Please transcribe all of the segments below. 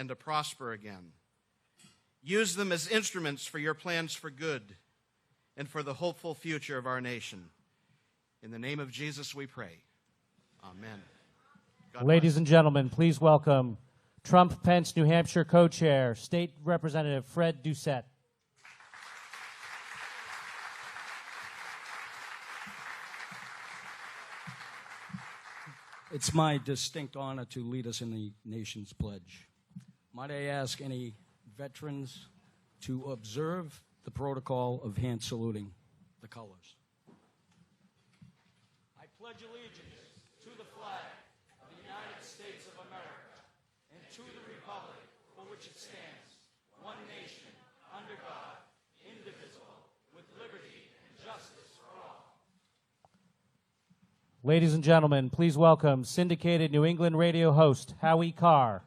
and to prosper again. Use them as instruments for your plans for good and for the hopeful future of our nation. In the name of Jesus we pray. Amen. God Ladies bless. and gentlemen, please welcome Trump-Pence New Hampshire co-chair, State Representative Fred Doucette. It's my distinct honor to lead us in the nation's pledge. Might I ask any veterans to observe the protocol of hand saluting the colors. I pledge allegiance to the flag of the United States of America and to the republic for which it stands, one nation, under God, indivisible, with liberty and justice for all. Ladies and gentlemen, please welcome syndicated New England radio host Howie Carr.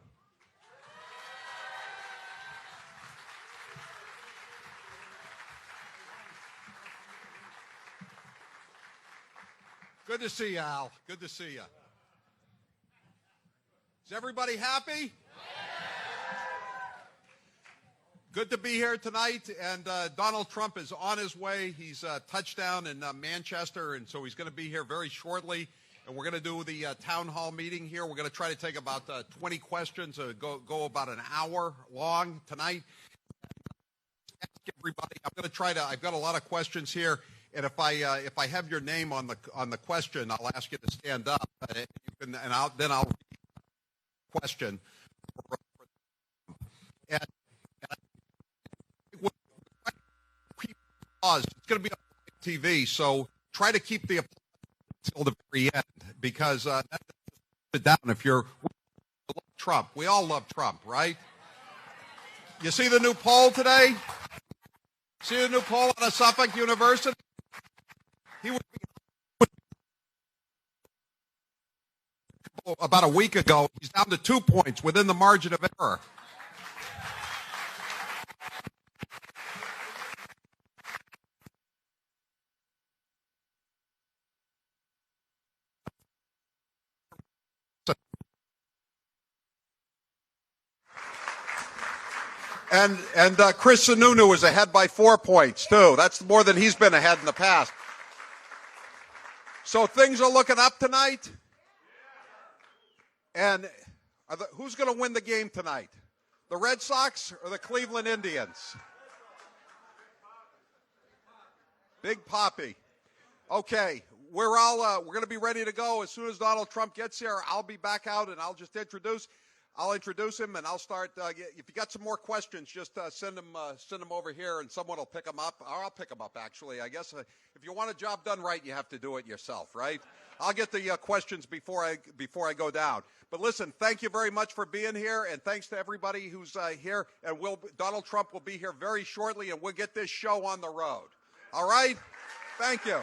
Good to see you, Al. Good to see you. Is everybody happy? Good to be here tonight, and Donald Trump is on his way. He's touchdown in Manchester, and so he's going to be here very shortly, and we're going to do the town hall meeting here. We're going to try to take about 20 questions, go about an hour long tonight. Ask everybody. I'm going to try to. I've got a lot of questions here. And if I have your name on the question, I'll ask you to stand up, and I'll read the question. And it's going to be on TV, so try to keep the applause until the very end, because that's down if you're Trump. We all love Trump, right? You see the new poll today? See the new poll out of Suffolk University? He would be about a week ago. He's down to 2 points within the margin of error. And Chris Sununu is ahead by 4 points, too. That's more than he's been ahead in the past. So things are looking up tonight. And who's going to win the game tonight? The Red Sox or the Cleveland Indians? Big Papi. Okay, we're going to be ready to go as soon as Donald Trump gets here. I'll be back out and I'll introduce him, and I'll start. If you got some more questions, just send them over here, and someone will pick them up. Or I'll pick them up, actually. I guess if you want a job done right, you have to do it yourself, right? I'll get the questions before I go down. But listen, thank you very much for being here, and thanks to everybody who's here. And Donald Trump will be here very shortly, and we'll get this show on the road. All right? Thank you.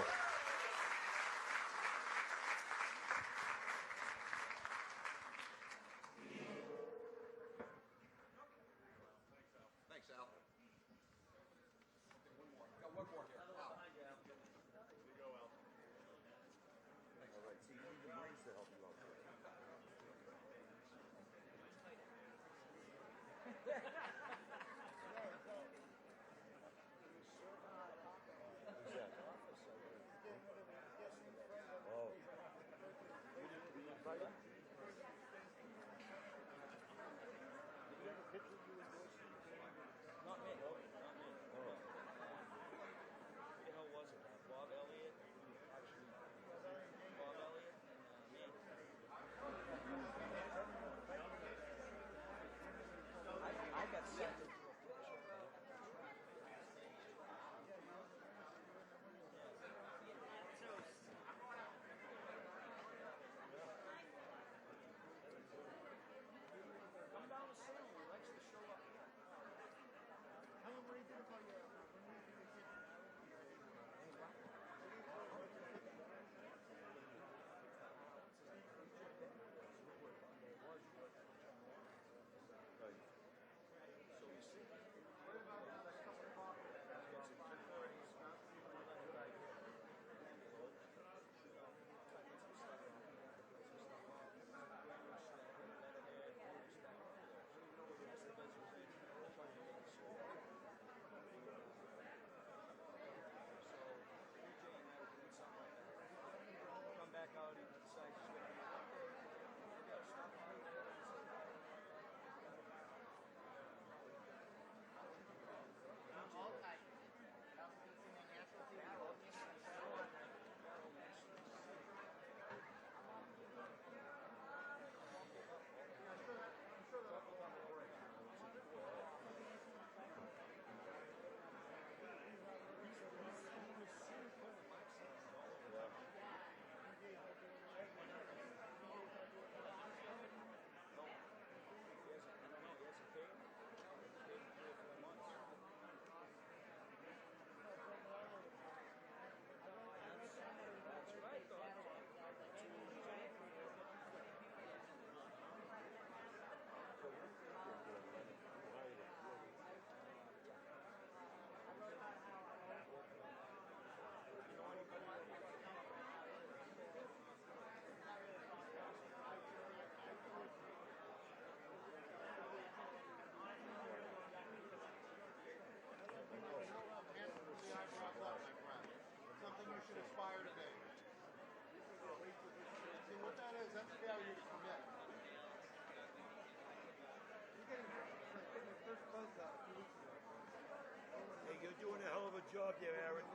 doing a hell of a job there, Aaron.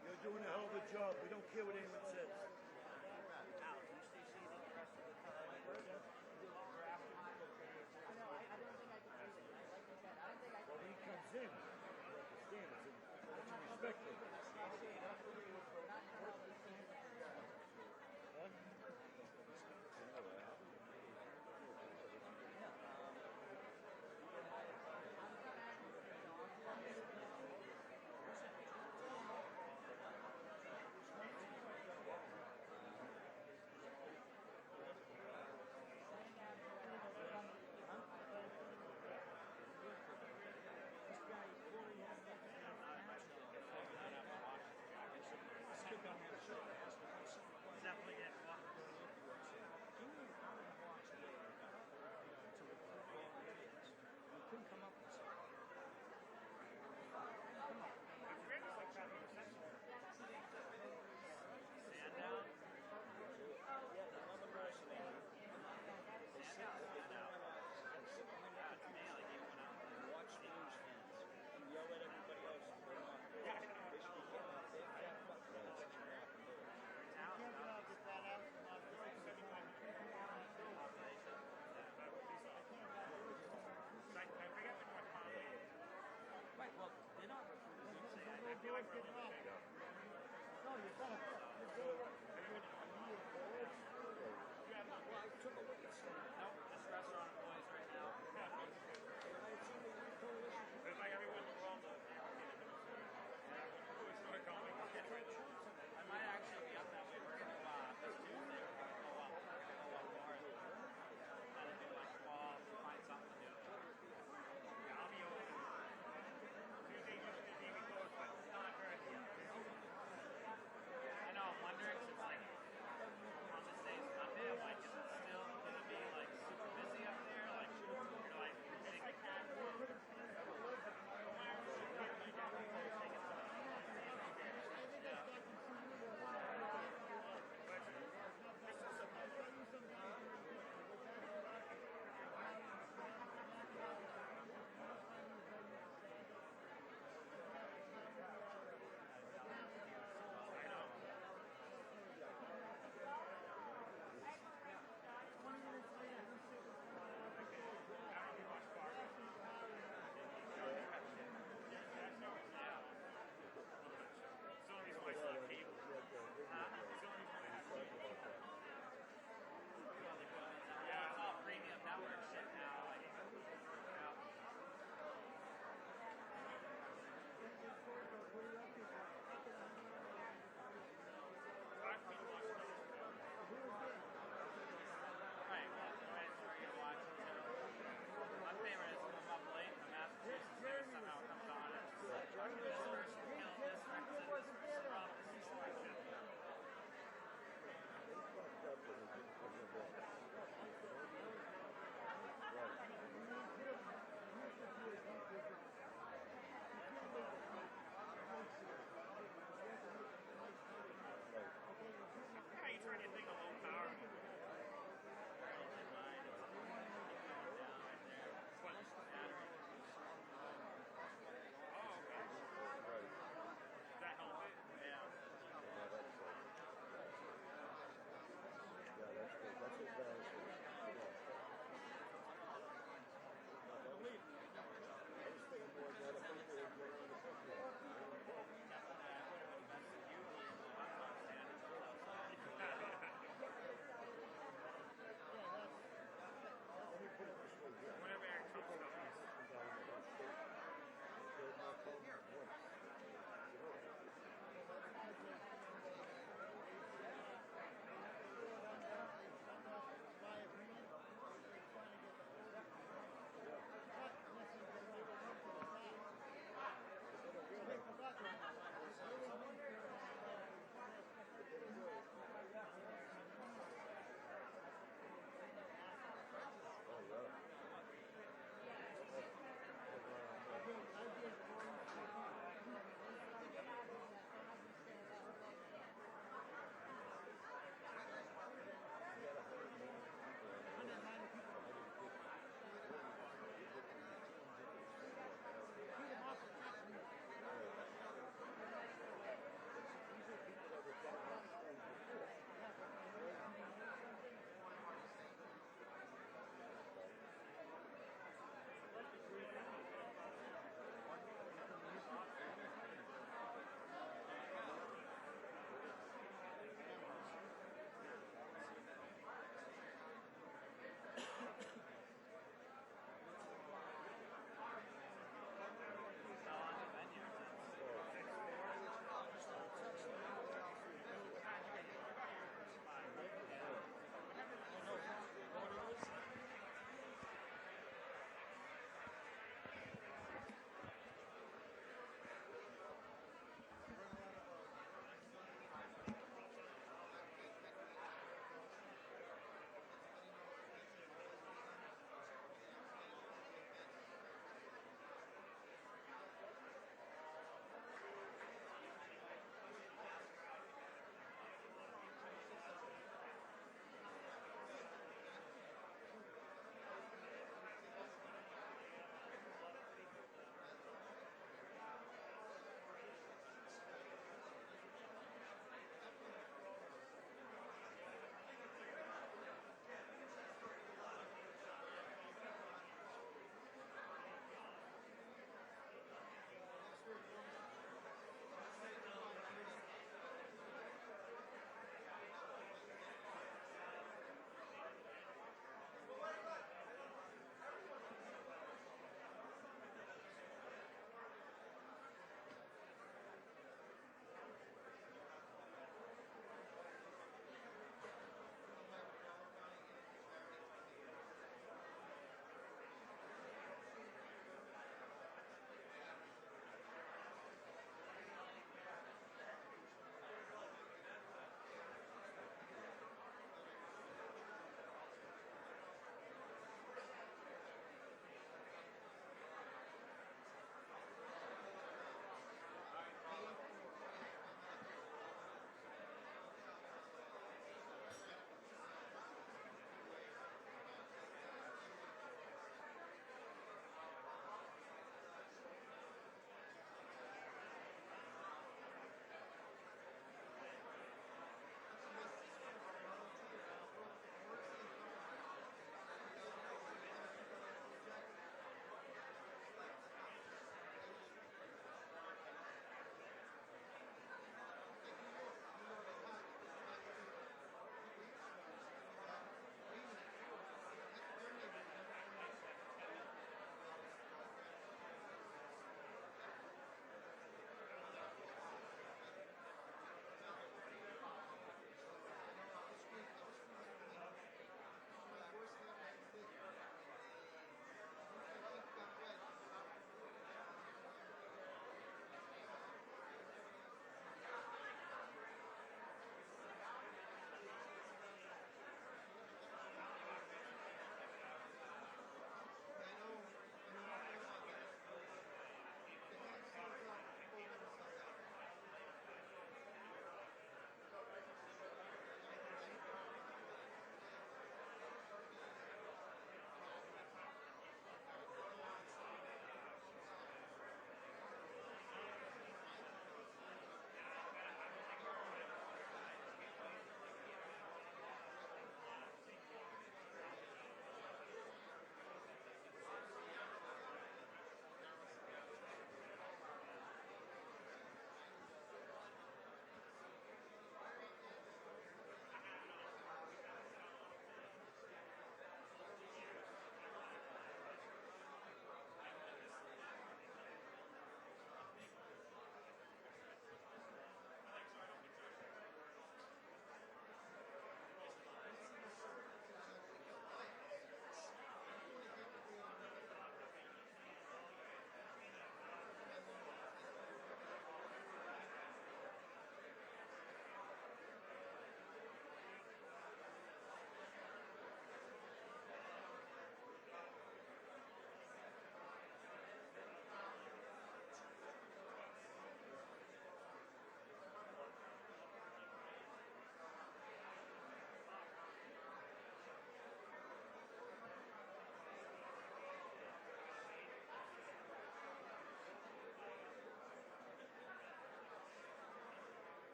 You're doing a hell of a job. We don't care what anyone says. Well, he comes in. Understand? It's a respect thing. Huh? I know, I'm wondering.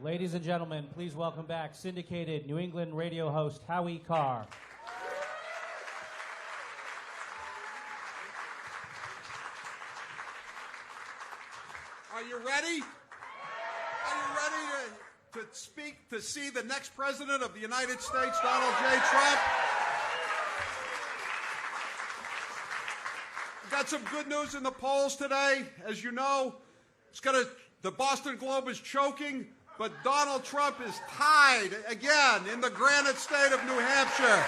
Ladies and gentlemen, please welcome back syndicated New England radio host Howie Carr. Are you ready? Are you ready to speak, to see the next president of the United States, Donald J. Trump? We've got some good news in the polls today. As you know, the Boston Globe is choking, but Donald Trump is tied again in the granite state of New Hampshire.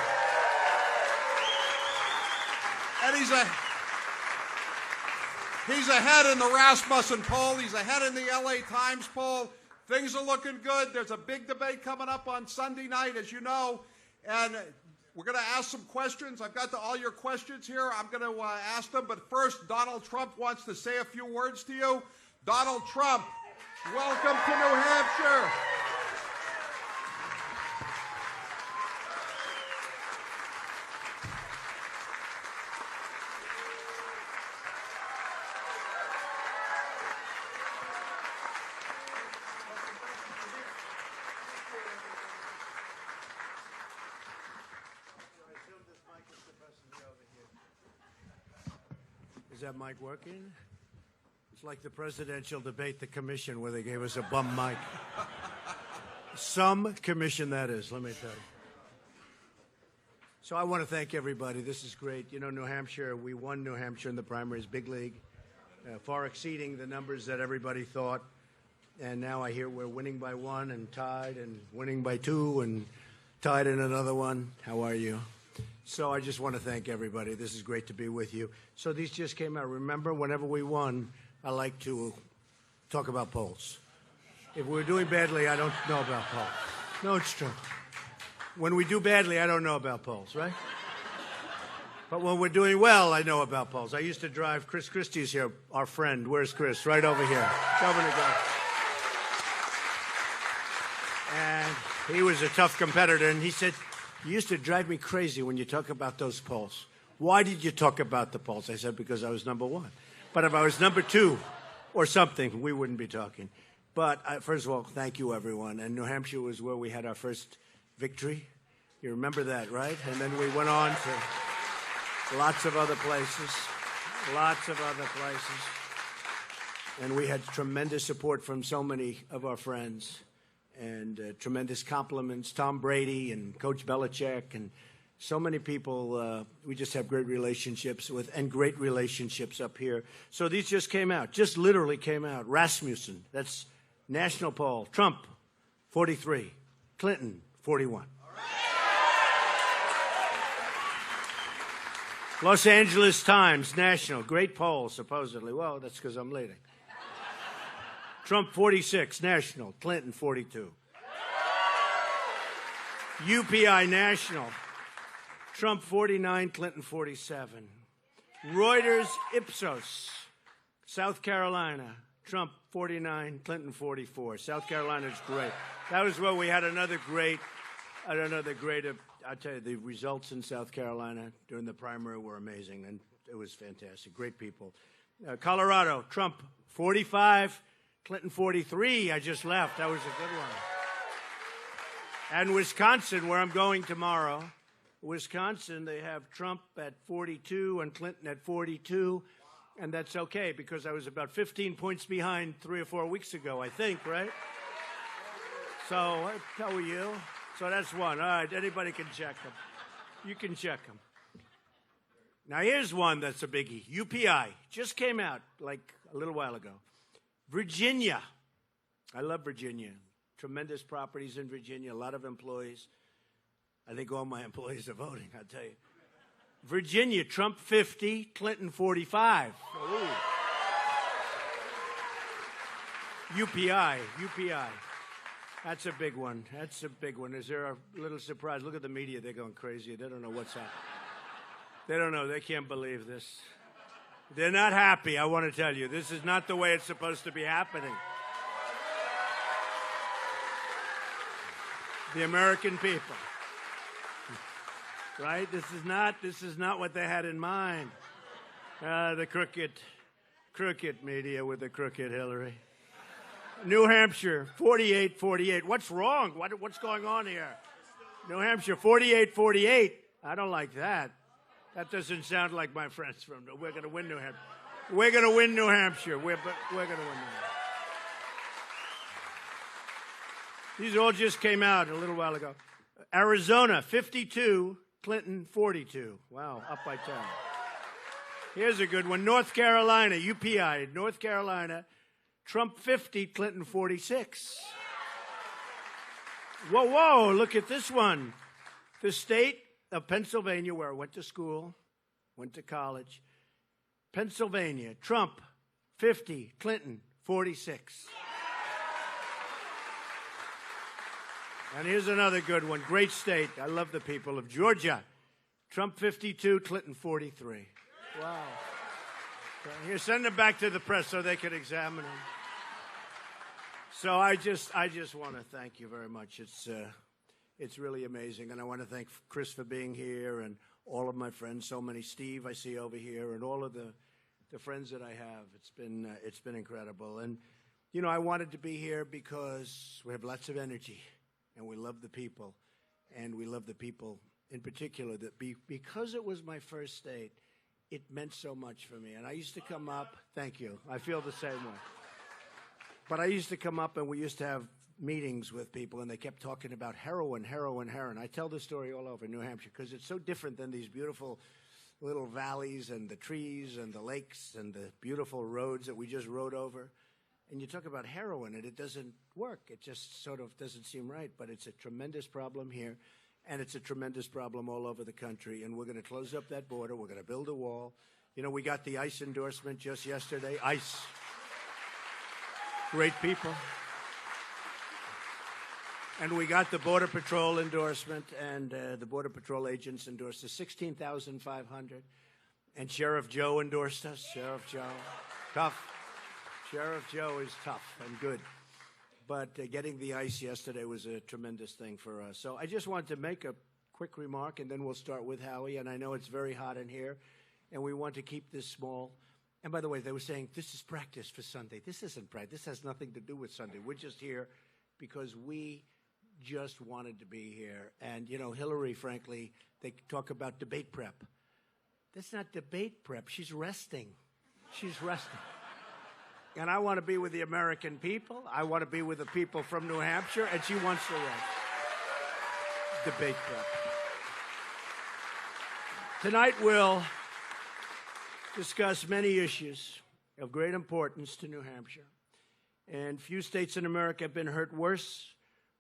And he's ahead in the Rasmussen poll. He's ahead in the LA Times poll. Things are looking good. There's a big debate coming up on Sunday night, as you know, and we're going to ask some questions. I've got all your questions here. I'm going to ask them, but first, Donald Trump wants to say a few words to you. Donald Trump, welcome to New Hampshire. Is that mic working? It's like the presidential debate, the commission, where they gave us a bum mic. Some commission, that is, let me tell you. So I want to thank everybody. This is great. You know, New Hampshire, we won New Hampshire in the primaries, big league, far exceeding the numbers that everybody thought. And now I hear we're winning by 1 and tied and winning by 2 and tied in another one. How are you? So I just want to thank everybody. This is great to be with you. So these just came out. Remember, whenever we won, I like to talk about polls. If we're doing badly, I don't know about polls. No, it's true. When we do badly, I don't know about polls, right? But when we're doing well, I know about polls. I used to drive. Chris Christie's here, our friend. Where's Chris? Right over here. Governor guy. And he was a tough competitor, and he said, "You used to drive me crazy when you talk about those polls. Why did you talk about the polls?" I said, "Because I was number 1. But if I was number 2 or something, we wouldn't be talking." But first of all, thank you, everyone. And New Hampshire was where we had our first victory. You remember that, right? And then we went on to lots of other places. And we had tremendous support from so many of our friends. And tremendous compliments, Tom Brady and Coach Belichick and so many people we just have great relationships with, and great relationships up here. So these just came out, just literally came out. Rasmussen, that's national poll. Trump, 43. Clinton, 41. Los Angeles Times, national, great poll, supposedly. Well, that's because I'm leading. Trump 46, national. Clinton 42. UPI national. Trump 49, Clinton 47. Reuters Ipsos, South Carolina. Trump 49, Clinton 44. South Carolina's great. That was where we had another great, I'll tell you, the results in South Carolina during the primary were amazing, and it was fantastic. Great people. Colorado, Trump 45, Clinton 43. I just left. That was a good one. And Wisconsin, where I'm going tomorrow, Wisconsin, they have Trump at 42 and Clinton at 42. And that's okay, because I was about 15 points behind 3 or 4 weeks ago, I think, right? So, how are you? So that's one. All right, anybody can check them. You can check them. Now, here's one that's a biggie. UPI just came out like a little while ago. Virginia. I love Virginia. Tremendous properties in Virginia, a lot of employees. I think all my employees are voting, I'll tell you. Virginia, Trump 50, Clinton 45. Ooh. UPI. That's a big one. Is there a little surprise? Look at the media. They're going crazy. They don't know what's happening. They don't know. They can't believe this. They're not happy, I want to tell you. This is not the way it's supposed to be happening. The American people. Right? This is not what they had in mind. The crooked media with the crooked Hillary. New Hampshire, 48-48. What's wrong? What's going on here? New Hampshire, 48-48. I don't like that. That doesn't sound like my friends from. We're going to win New Hampshire. We're going to win New Hampshire. We're going to win New Hampshire. These all just came out a little while ago. Arizona, 52, Clinton, 42. Wow, up by 10. Here's a good one. North Carolina, UPI, North Carolina, Trump 50, Clinton 46. Whoa, look at this one. The state of Pennsylvania, where I went to school, went to college. Pennsylvania, Trump 50, Clinton 46. And here's another good one. Great state. I love the people of Georgia. Trump 52, Clinton 43. Wow. Here, send them back to the press so they can examine them. So I just want to thank you very much. It's really amazing, and I want to thank Chris for being here and all of my friends. So many, Steve I see over here, and all of the friends that I have. It's been incredible, and you know I wanted to be here because we have lots of energy, and we love the people, and we love the people in particular that because it was my first state. It meant so much for me. And I used to come up, thank you, I feel the same way. But I used to come up and we used to have meetings with people and they kept talking about heroin. I tell this story all over New Hampshire because it's so different than these beautiful little valleys and the trees and the lakes and the beautiful roads that we just rode over. And you talk about heroin and it doesn't work. It just sort of doesn't seem right. But it's a tremendous problem here. And it's a tremendous problem all over the country. And we're going to close up that border. We're going to build a wall. You know, we got the ICE endorsement just yesterday. ICE. Great people. And we got the Border Patrol endorsement. And the Border Patrol agents endorsed us, 16,500. And Sheriff Joe endorsed us. Sheriff Joe. Tough. Sheriff Joe is tough and good. But getting the ICE yesterday was a tremendous thing for us. So I just wanted to make a quick remark, and then we'll start with Howie. And I know it's very hot in here, and we want to keep this small. And by the way, they were saying, this is practice for Sunday. This isn't practice. This has nothing to do with Sunday. We're just here because we just wanted to be here. And, you know, Hillary, frankly, they talk about debate prep. That's not debate prep. She's resting. She's resting. And I want to be with the American people. I want to be with the people from New Hampshire, and she wants to rest. Debate prep. Tonight we'll discuss many issues of great importance to New Hampshire. And few states in America have been hurt worse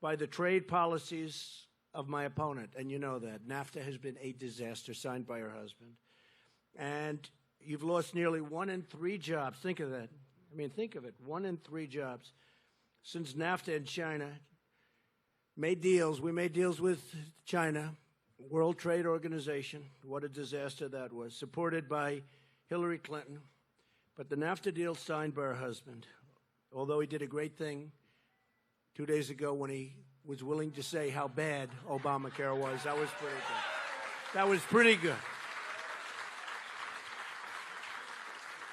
by the trade policies of my opponent. And you know that. NAFTA has been a disaster, signed by her husband. And you've lost nearly 1 in 3 jobs. Think of that. I mean, think of it. 1 in 3 jobs. Since NAFTA and China made deals, we made deals with China, World Trade Organization. What a disaster that was. Supported by Hillary Clinton. But the NAFTA deal signed by her husband. Although he did a great thing 2 days ago when he was willing to say how bad Obamacare was. That was pretty good. That was pretty good.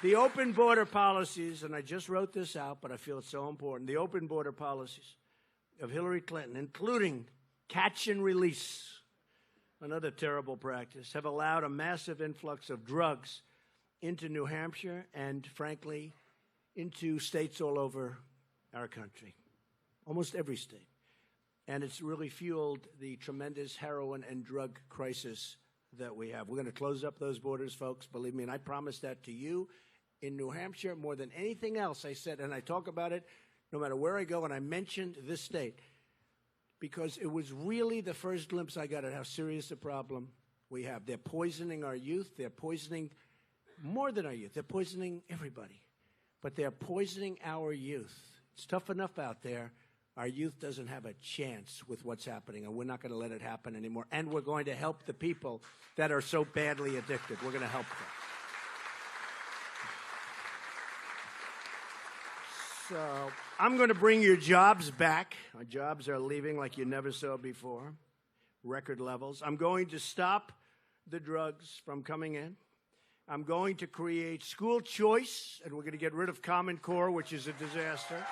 The open border policies, and I just wrote this out, but I feel it's so important. The open border policies of Hillary Clinton, including catch and release, another terrible practice, have allowed a massive influx of drugs into New Hampshire and, frankly, into states all over our country, almost every state. And it's really fueled the tremendous heroin and drug crisis that we have. We're going to close up those borders, folks, believe me, and I promise that to you. In New Hampshire, more than anything else, I said, and I talk about it no matter where I go, and I mentioned this state because it was really the first glimpse I got at how serious a problem we have. They're poisoning our youth. They're poisoning more than our youth. They're poisoning everybody. But they're poisoning our youth. It's tough enough out there. Our youth doesn't have a chance with what's happening, and we're not going to let it happen anymore. And we're going to help the people that are so badly addicted. We're going to help them. So I'm going to bring your jobs back. Our jobs are leaving like you never saw before, record levels. I'm going to stop the drugs from coming in. I'm going to create school choice, and we're going to get rid of Common Core, which is a disaster.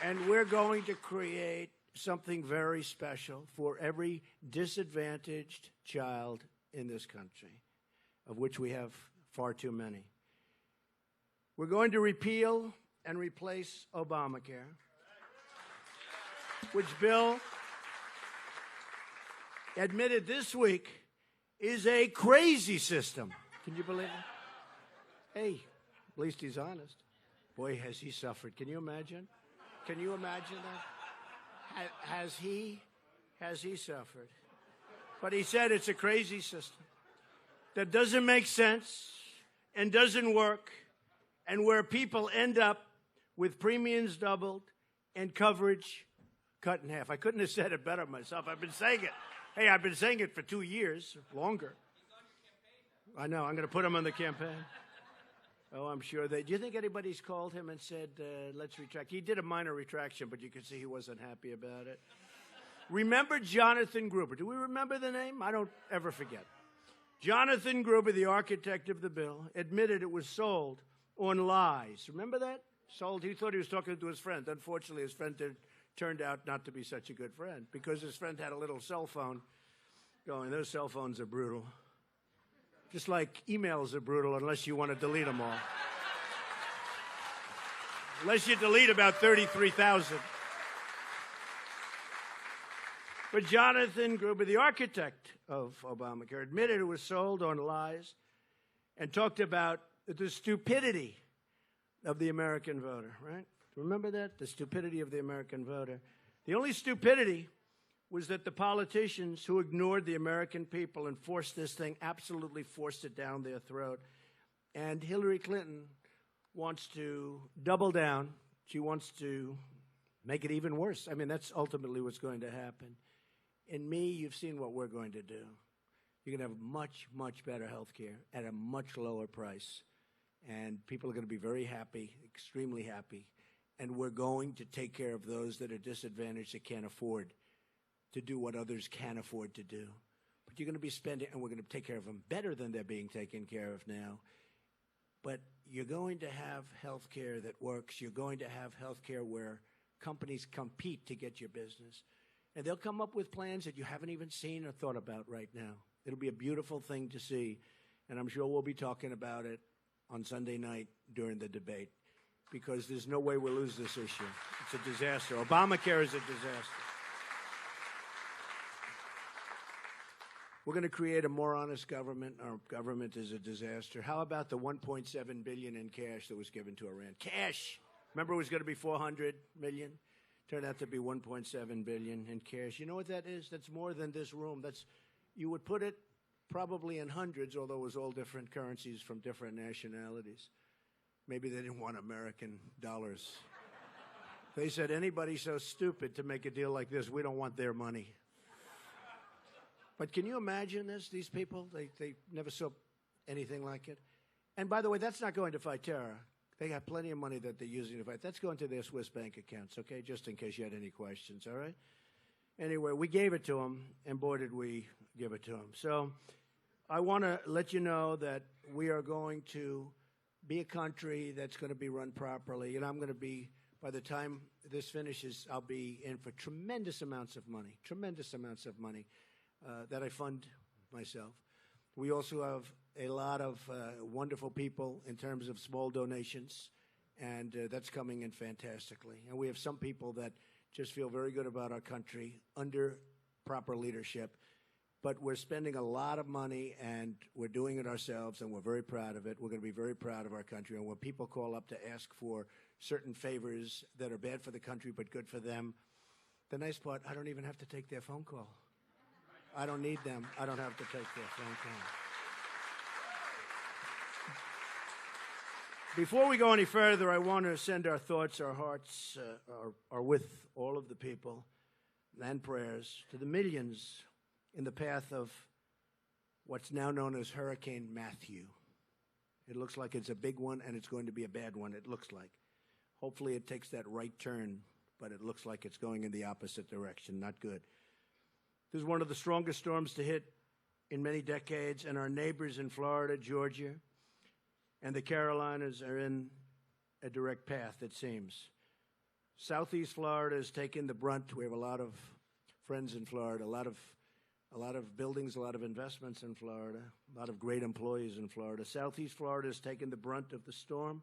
And we're going to create something very special for every disadvantaged child in this country, of which we have far too many. We're going to repeal and replace Obamacare, which Bill admitted this week is a crazy system. Can you believe it? Hey, at least he's honest. Boy, has he suffered. Can you imagine? Can you imagine that? Has he suffered? But he said it's a crazy system that doesn't make sense and doesn't work, and where people end up with premiums doubled and coverage cut in half. I couldn't have said it better myself. I've been saying it. Hey, I've been saying it for 2 years, longer. I know. I'm going to put him on the campaign. Oh, I'm sure they. Do you think anybody's called him and said, let's retract? He did a minor retraction, but you could see he wasn't happy about it. Remember Jonathan Gruber? Do we remember the name? I don't ever forget. Jonathan Gruber, the architect of the bill, admitted it was sold on lies. Remember that? Sold. He thought he was talking to his friend. Unfortunately, his friend turned out not to be such a good friend because his friend had a little cell phone going. Those cell phones are brutal. Just like emails are brutal unless you want to delete them all. Unless you delete about 33,000. But Jonathan Gruber, the architect of Obamacare, admitted it was sold on lies and talked about the stupidity of the American voter, right? Remember that? The stupidity of the American voter. The only stupidity was that the politicians who ignored the American people and forced this thing, absolutely forced it down their throat. And Hillary Clinton wants to double down. She wants to make it even worse. I mean, that's ultimately what's going to happen. In me, you've seen what we're going to do. You're going to have much, much better health care at a much lower price. And people are going to be very happy, extremely happy. And we're going to take care of those that are disadvantaged, that can't afford to do what others can't afford to do. But you're going to be spending, and we're going to take care of them better than they're being taken care of now. But you're going to have health care that works. You're going to have health care where companies compete to get your business. And they'll come up with plans that you haven't even seen or thought about right now. It'll be a beautiful thing to see. And I'm sure we'll be talking about it on Sunday night during the debate, because there's no way we'll lose this issue. It's a disaster. Obamacare is a disaster. We're going to create a more honest government. Our government is a disaster. How about the $1.7 billion in cash that was given to Iran? Cash. Remember, it was going to be $400 million. Turned out to be $1.7 billion in cash. You know what that is? That's more than this room. You would put it probably in hundreds, although it was all different currencies from different nationalities. Maybe they didn't want American dollars. They said, anybody so stupid to make a deal like this, we don't want their money. But can you imagine this? These people, they never saw anything like it. And by the way, that's not going to fight terror. They have plenty of money that they're using to fight. That's going to their Swiss bank accounts, okay? Just in case you had any questions, all right? Anyway, we gave it to them, and boy, did we give it to them. So I want to let you know that we are going to be a country that's going to be run properly. And I'm going to be, by the time this finishes, I'll be in for tremendous amounts of money that I fund myself. We also have a lot of wonderful people in terms of small donations, and that's coming in fantastically. And we have some people that just feel very good about our country under proper leadership. But we're spending a lot of money, and we're doing it ourselves, and we're very proud of it. We're going to be very proud of our country. And when people call up to ask for certain favors that are bad for the country but good for them, the nice part, I don't even have to take their phone call. I don't need them. I don't have to take their phone call. Before we go any further, I want to send our thoughts, our hearts are with all of the people and prayers to the millions in the path of what's now known as Hurricane Matthew. It looks like it's a big one, and it's going to be a bad one, it looks like. Hopefully it takes that right turn, but it looks like it's going in the opposite direction. Not good. This is one of the strongest storms to hit in many decades, and our neighbors in Florida, Georgia, and the Carolinas are in a direct path, it seems. Southeast Florida has taken the brunt. We have a lot of friends in Florida, a lot of buildings, a lot of investments in Florida, a lot of great employees in Florida. Southeast Florida has taken the brunt of the storm.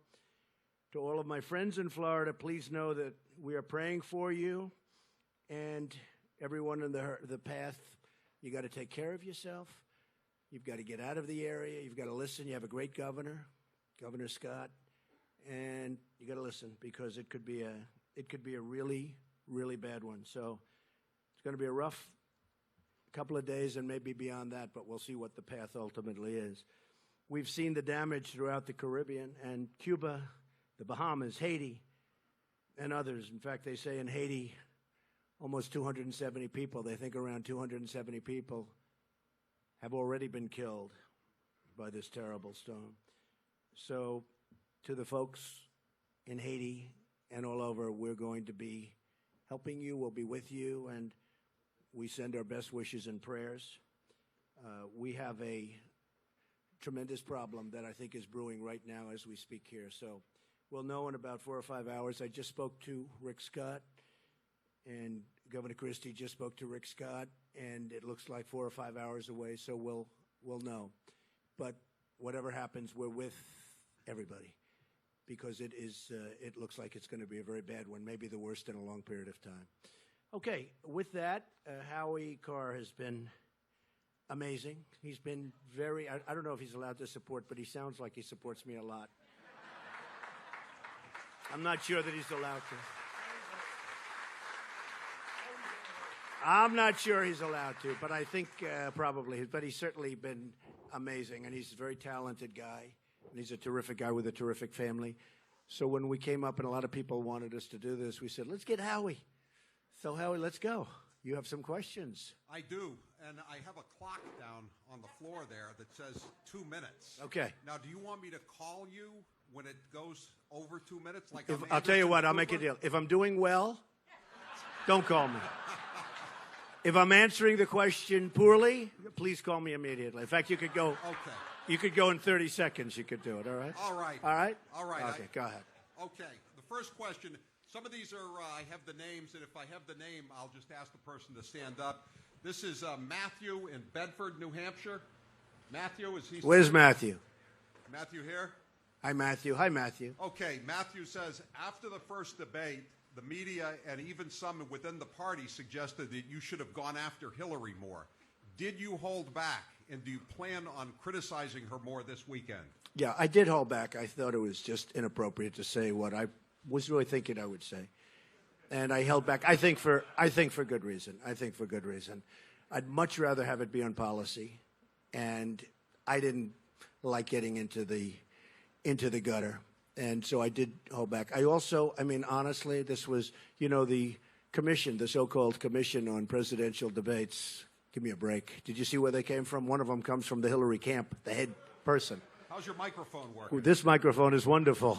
To all of my friends in Florida, please know that we are praying for you and everyone in the path. You got to take care of yourself. You've got to get out of the area. You've got to listen. You have a great governor, Governor Scott, and you got to listen because it could be a really, really bad one. So it's going to be a rough couple of days and maybe beyond that, but we'll see what the path ultimately is. We've seen the damage throughout the Caribbean and Cuba, the Bahamas, Haiti, and others. In fact, they say in Haiti, almost 270 people, they think around 270 people have already been killed by this terrible storm. So to the folks in Haiti and all over, we're going to be helping you. We'll be with you, and we send our best wishes and prayers. We have a tremendous problem that I think is brewing right now as we speak here. So we'll know in about 4 or 5 hours. I just spoke to Rick Scott, and Governor Christie just spoke to Rick Scott, and it looks like 4 or 5 hours away, so we'll know. But whatever happens, we're with everybody because it looks like it's going to be a very bad one, maybe the worst in a long period of time. Okay, with that, Howie Carr has been amazing. He's been very, I don't know if he's allowed to support, but he sounds like he supports me a lot. I'm not sure that he's allowed to. I'm not sure he's allowed to, but I think probably. But he's certainly been amazing, and he's a very talented guy, and he's a terrific guy with a terrific family. So when we came up and a lot of people wanted us to do this, we said, let's get Howie. So, Howie, let's go. You have some questions. I do, and I have a clock down on the floor there that says 2 minutes. Okay. Now, do you want me to call you when it goes over 2 minutes? Like I'll tell you what, I'll make a deal. If I'm doing well, don't call me. If I'm answering the question poorly, please call me immediately. In fact, you could go. Okay. You could go in 30 seconds. You could do it. All right. All right. All right. All right. Okay. Go ahead. Okay. The first question. Some of these are, I have the names, and if I have the name, I'll just ask the person to stand up. This is Matthew in Bedford, New Hampshire. Matthew, is he? Where's Matthew? Matthew here? Hi, Matthew. Hi, Matthew. Okay, Matthew says, after the first debate, the media and even some within the party suggested that you should have gone after Hillary more. Did you hold back, and do you plan on criticizing her more this weekend? Yeah, I did hold back. I thought it was just inappropriate to say what I was really thinking I would say, and I held back. I think for good reason. I'd much rather have it be on policy, and I didn't like getting into the gutter, and so I did hold back. I mean, honestly, this was, the commission, the so-called commission on presidential debates. Give me a break. Did you see where they came from? One of them comes from the Hillary camp, the head person. How's your microphone working? This microphone is wonderful.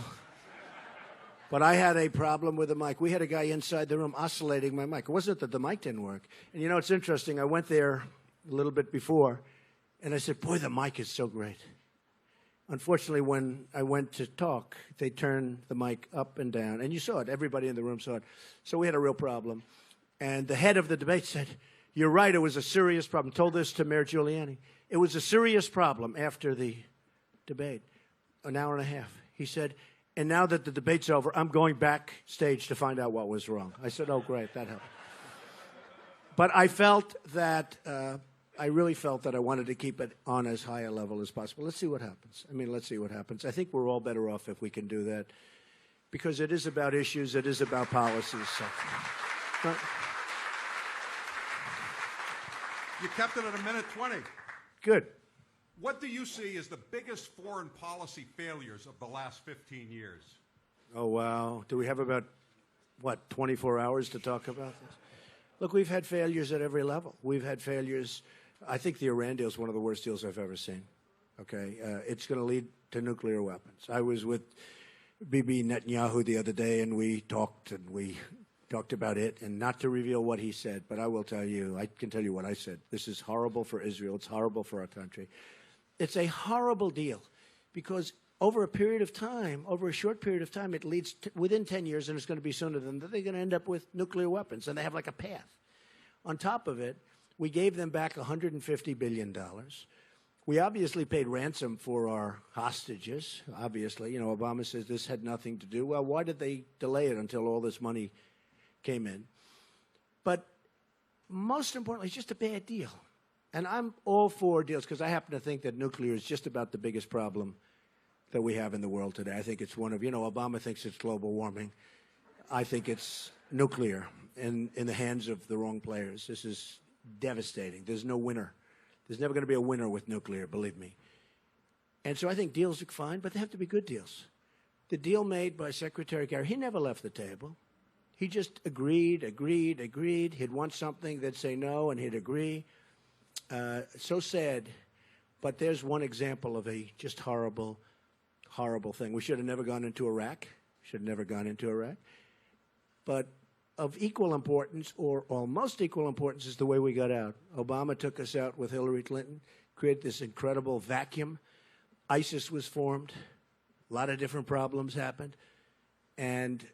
But I had a problem with the mic. We had a guy inside the room oscillating my mic. It wasn't that the mic didn't work. And it's interesting. I went there a little bit before, and I said, boy, the mic is so great. Unfortunately, when I went to talk, they turned the mic up and down. And you saw it. Everybody in the room saw it. So we had a real problem. And the head of the debate said, you're right, it was a serious problem. Told this to Mayor Giuliani. It was a serious problem after the debate, an hour and a half. He said, and now that the debate's over, I'm going backstage to find out what was wrong. I said, oh, great, that helped. But I felt that, I really felt that I wanted to keep it on as high a level as possible. Let's see what happens. Let's see what happens. I think we're all better off if we can do that because it is about issues, it is about policies. So. You kept it at 1:20. Good. What do you see as the biggest foreign policy failures of the last 15 years? Oh, wow. Do we have about, 24 hours to talk about this? Look, we've had failures at every level. We've had failures. I think the Iran deal is one of the worst deals I've ever seen. Okay? It's going to lead to nuclear weapons. I was with Bibi Netanyahu the other day, and we talked about it, and not to reveal what he said, but I will tell you, I can tell you what I said. This is horrible for Israel. It's horrible for our country. It's a horrible deal because over a period of time, over a short period of time, it leads to, within 10 years, and it's going to be sooner than that, they're going to end up with nuclear weapons, and they have like a path. On top of it, we gave them back $150 billion. We obviously paid ransom for our hostages, obviously. You know, Obama says this had nothing to do. Well, why did they delay it until all this money came in? But most importantly, it's just a bad deal. And I'm all for deals because I happen to think that nuclear is just about the biggest problem that we have in the world today. I think it's one of, you know, Obama thinks it's global warming. I think it's nuclear in the hands of the wrong players. This is devastating. There's no winner. There's never going to be a winner with nuclear, believe me. And so I think deals are fine, but they have to be good deals. The deal made by Secretary Kerry, he never left the table. He just agreed. He'd want something, they'd say no, and he'd agree. So sad, but there's one example of a just horrible thing. We should have never gone into Iraq. But of equal importance, or almost equal importance, is the way we got out. Obama took us out with Hillary Clinton, created this incredible vacuum. ISIS was formed. A lot of different problems happened. And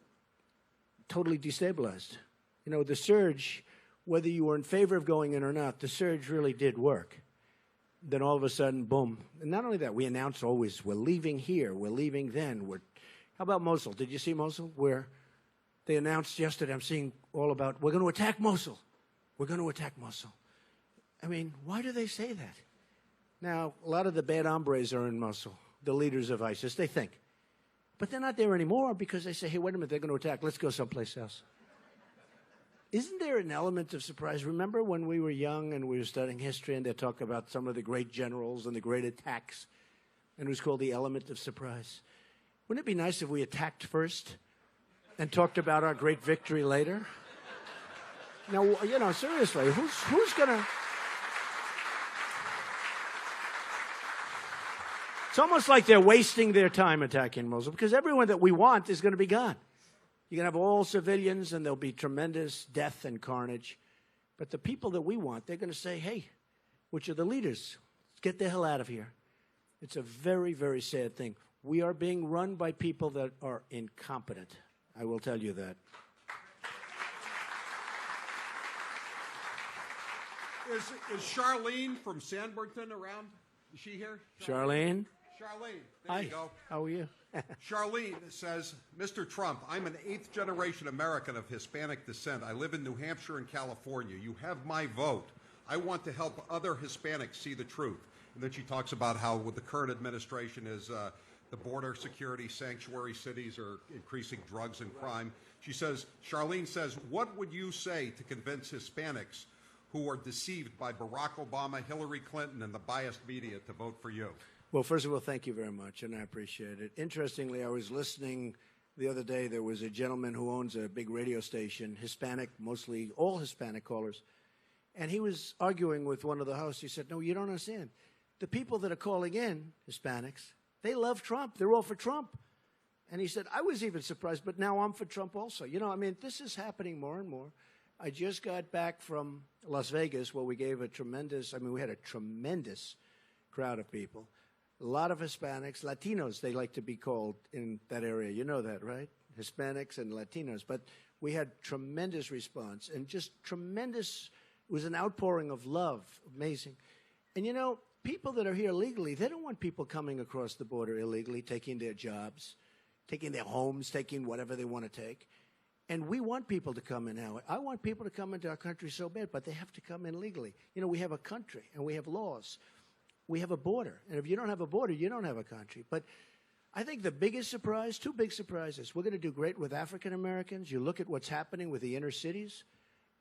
totally destabilized. You know, the surge, whether you were in favor of going in or not, the surge really did work. Then all of a sudden, boom. And not only that, we announced always, we're leaving here, we're leaving then. How about Mosul? Did you see Mosul? Where they announced yesterday, I'm seeing all about, we're going to attack Mosul. We're going to attack Mosul. I mean, why do they say that? Now, a lot of the bad hombres are in Mosul, the leaders of ISIS, they think. But they're not there anymore because they say, hey, wait a minute, they're going to attack. Let's go someplace else. Isn't there an element of surprise? Remember when we were young and we were studying history and they talk about some of the great generals and the great attacks, and it was called the element of surprise? Wouldn't it be nice if we attacked first and talked about our great victory later? Now, you know, seriously, who's going to... It's almost like they're wasting their time attacking Mosul because everyone that we want is going to be gone. You're going to have all civilians, and there'll be tremendous death and carnage. But the people that we want, they're going to say, hey, which are the leaders? Let's get the hell out of here. It's a very, very sad thing. We are being run by people that are incompetent. I will tell you that. Is Charlene from Sanbornton around? Is she here? Charlene? Charlene, there Hi. you go. How are you? Charlene says, Mr. Trump, I'm an 8th-generation American of Hispanic descent. I live in New Hampshire and California. You have my vote. I want to help other Hispanics see the truth. And then she talks about how with the current administration is the border security, sanctuary cities are increasing drugs and crime. She says, Charlene says, what would you say to convince Hispanics who are deceived by Barack Obama, Hillary Clinton, and the biased media to vote for you? Well, first of all, thank you very much, and I appreciate it. Interestingly, I was listening the other day. There was a gentleman who owns a big radio station, Hispanic, mostly all Hispanic callers, and he was arguing with one of the hosts. He said, no, you don't understand. The people that are calling in, Hispanics, they love Trump. They're all for Trump. And he said, I was even surprised, but now I'm for Trump also. You know, I mean, this is happening more and more. I just got back from Las Vegas where we gave we had a tremendous crowd of people. A lot of Hispanics, Latinos, they like to be called in that area. You know that, right? Hispanics and Latinos. But we had tremendous response and just tremendous, it was an outpouring of love, amazing. And you know, people that are here legally, they don't want people coming across the border illegally, taking their jobs, taking their homes, taking whatever they want to take. And we want people to come in now. I want people to come into our country so bad, but they have to come in legally. You know, we have a country and we have laws. We have a border. And if you don't have a border, you don't have a country. But I think the biggest surprise, two big surprises. We're going to do great with African Americans. You look at what's happening with the inner cities.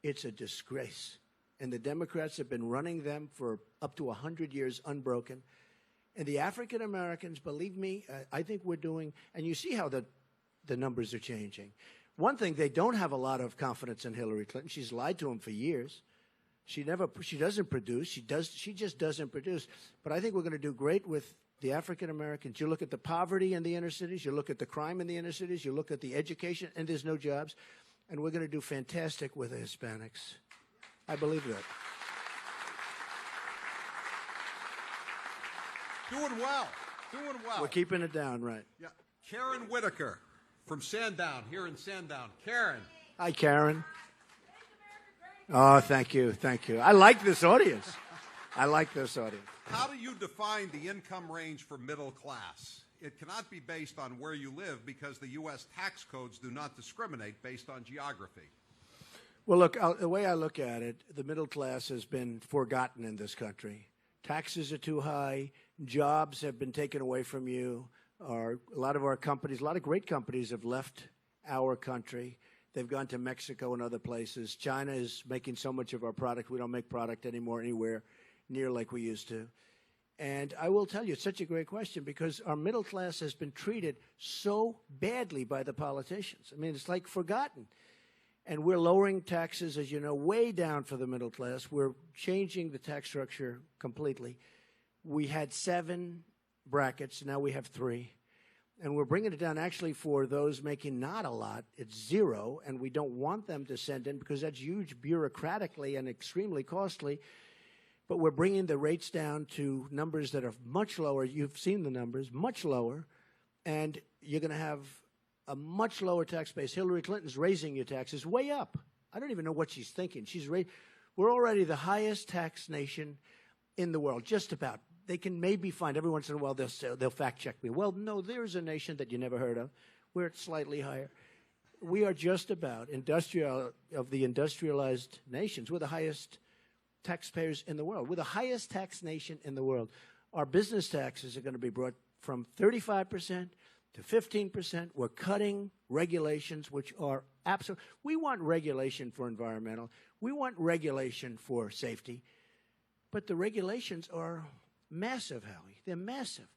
It's a disgrace. And the Democrats have been running them for up to 100 years unbroken. And the African Americans, believe me, I think we're doing, and you see how the numbers are changing. One thing, they don't have a lot of confidence in Hillary Clinton. She's lied to them for years. She doesn't produce. She just doesn't produce. But I think we're going to do great with the African Americans. You look at the poverty in the inner cities. You look at the crime in the inner cities. You look at the education, and there's no jobs. And we're going to do fantastic with the Hispanics. I believe that. Doing well. Doing well. We're keeping it down, right? Yeah. Karen Whitaker from Sandown, here in Sandown. Karen. Hi, Karen. Oh, thank you. Thank you. I like this audience. I like this audience. How do you define the income range for middle class? It cannot be based on where you live because the U.S. tax codes do not discriminate based on geography. Well, look, the way I look at it, the middle class has been forgotten in this country. Taxes are too high. Jobs have been taken away from you. A lot of our companies, a lot of great companies have left our country. They've gone to Mexico and other places. China is making so much of our product. We don't make product anymore anywhere near like we used to. And I will tell you, it's such a great question because our middle class has been treated so badly by the politicians. I mean, it's like forgotten. And we're lowering taxes, as you know, way down for the middle class. We're changing the tax structure completely. We had 7 brackets. Now we have 3. And we're bringing it down actually for those making not a lot. It's 0, and we don't want them to send in because that's huge bureaucratically and extremely costly. But we're bringing the rates down to numbers that are much lower. You've seen the numbers, much lower. And you're going to have a much lower tax base. Hillary Clinton's raising your taxes way up. I don't even know what she's thinking. We're already the highest tax nation in the world, just about. They can maybe find every once in a while they'll fact check me. Well, no, there's a nation that you never heard of where it's slightly higher. We are just about of the industrialized nations. We're the highest taxpayers in the world. We're the highest tax nation in the world. Our business taxes are going to be brought from 35% to 15%. We're cutting regulations, which are absolute. We want regulation for environmental. We want regulation for safety. But the regulations are massive, Howie. They're massive.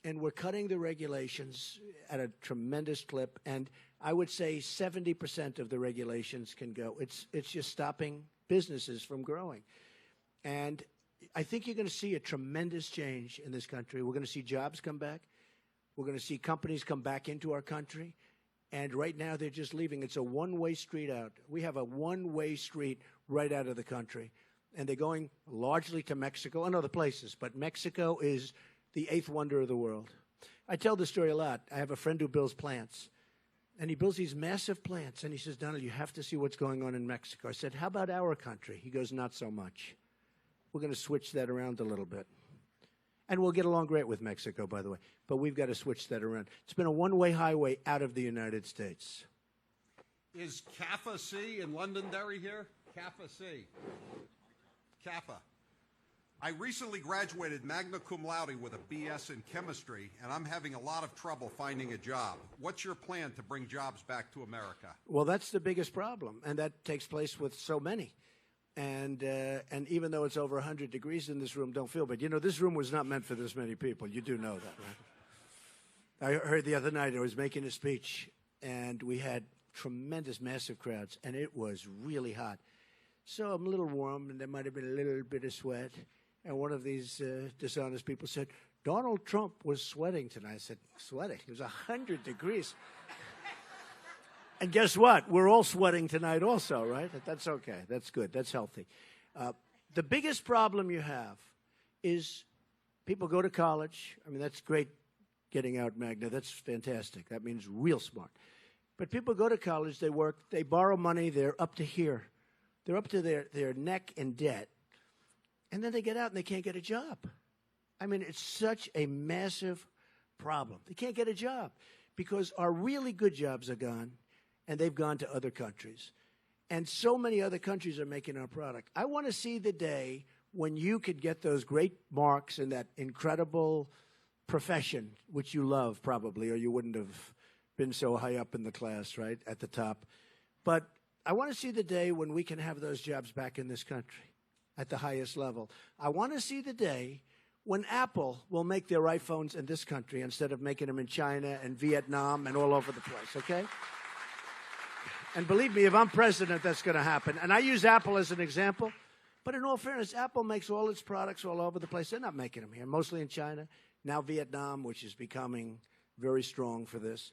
And we're cutting the regulations at a tremendous clip. And I would say 70% of the regulations can go. It's just stopping businesses from growing. And I think you're going to see a tremendous change in this country. We're going to see jobs come back. We're going to see companies come back into our country. And right now they're just leaving. It's a one-way street out. We have a one-way street right out of the country. And they're going largely to Mexico and other places. But Mexico is the 8th wonder of the world. I tell this story a lot. I have a friend who builds plants. And he builds these massive plants. And he says, Donald, you have to see what's going on in Mexico. I said, how about our country? He goes, not so much. We're going to switch that around a little bit. And we'll get along great with Mexico, by the way. But we've got to switch that around. It's been a one-way highway out of the United States. Is CAFA C in Londonderry here? CAFA C. CAFA. I recently graduated magna cum laude with a BS in chemistry, and I'm having a lot of trouble finding a job. What's your plan to bring jobs back to America? Well, that's the biggest problem, and that takes place with so many. And even though it's over 100 degrees in this room, don't feel bad. You know, this room was not meant for this many people. You do know that, right? I heard the other night I was making a speech, and we had tremendous, massive crowds, and it was really hot. So I'm a little warm, and there might have been a little bit of sweat. And one of these dishonest people said, Donald Trump was sweating tonight. I said, sweating? It was 100 degrees. And guess what? We're all sweating tonight also, right? That's okay. That's good. That's healthy. The biggest problem you have is people go to college. I mean, that's great getting out Magna. That's fantastic. That means real smart. But people go to college, they work, they borrow money, they're up to here. They're up to their neck in debt. And then they get out and they can't get a job. I mean, it's such a massive problem. They can't get a job because our really good jobs are gone, and they've gone to other countries. And so many other countries are making our product. I want to see the day when you could get those great marks in that incredible profession, which you love probably, or you wouldn't have been so high up in the class, right, at the top. But I want to see the day when we can have those jobs back in this country at the highest level. I want to see the day when Apple will make their iPhones in this country instead of making them in China and Vietnam and all over the place, okay? And believe me, if I'm president, that's going to happen. And I use Apple as an example. But in all fairness, Apple makes all its products all over the place. They're not making them here, mostly in China. Now Vietnam, which is becoming very strong for this.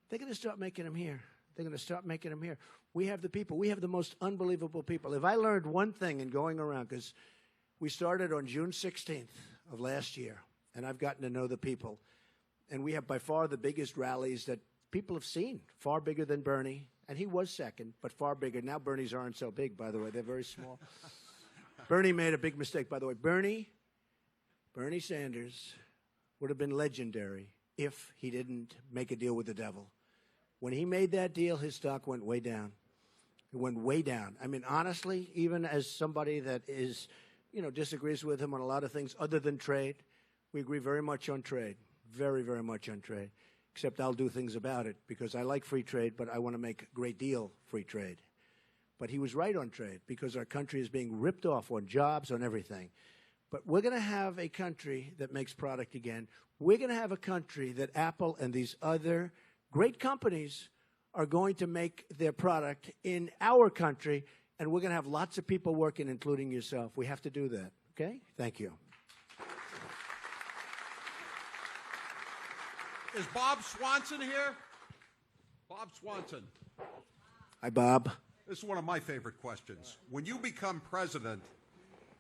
They're going to start making them here. They're going to start making them here. We have the people. We have the most unbelievable people. If I learned one thing in going around, because we started on June 16th of last year, and I've gotten to know the people. And we have by far the biggest rallies that people have seen, far bigger than Bernie. And he was second, but far bigger. Now Bernie's aren't so big, by the way. They're very small. Bernie made a big mistake, by the way. Bernie Sanders would have been legendary if he didn't make a deal with the devil. When he made that deal, his stock went way down. It went way down. I mean, honestly, even as somebody that is, disagrees with him on a lot of things other than trade, we agree very much on trade. Very, very much on trade. Except I'll do things about it because I like free trade, but I want to make a great deal free trade. But he was right on trade because our country is being ripped off on jobs, on everything. But we're going to have a country that makes product again. We're going to have a country that Apple and these other great companies are going to make their product in our country, and we're going to have lots of people working, including yourself. We have to do that, okay? Thank you. Is Bob Swanson here? Bob Swanson. Hi, Bob. This is one of my favorite questions. When you become president,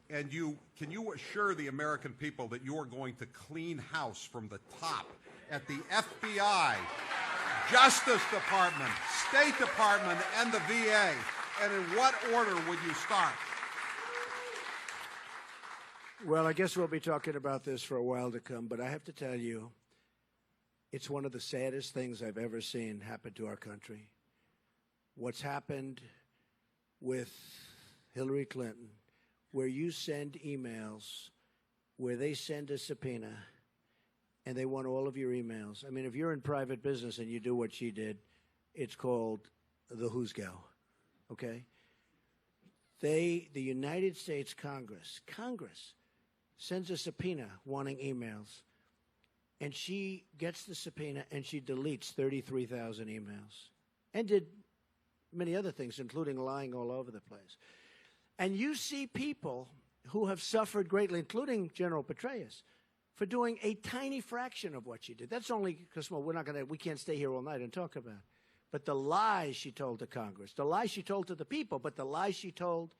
and can you assure the American people that you are going to clean house from the top at the FBI, Justice Department, State Department, and the VA? And in what order would you start? Well, I guess we'll be talking about this for a while to come, but I have to tell you, it's one of the saddest things I've ever seen happen to our country. What's happened with Hillary Clinton, where you send emails, where they send a subpoena, and they want all of your emails. I mean, if you're in private business and you do what she did, it's called the who's go, okay? The United States Congress sends a subpoena wanting emails. And she gets the subpoena and she deletes 33,000 emails and did many other things, including lying all over the place. And you see people who have suffered greatly, including General Petraeus, for doing a tiny fraction of what she did. That's only because, well, we can't stay here all night and talk about it. But the lies she told to Congress, the lies she told to the people, but the lies she told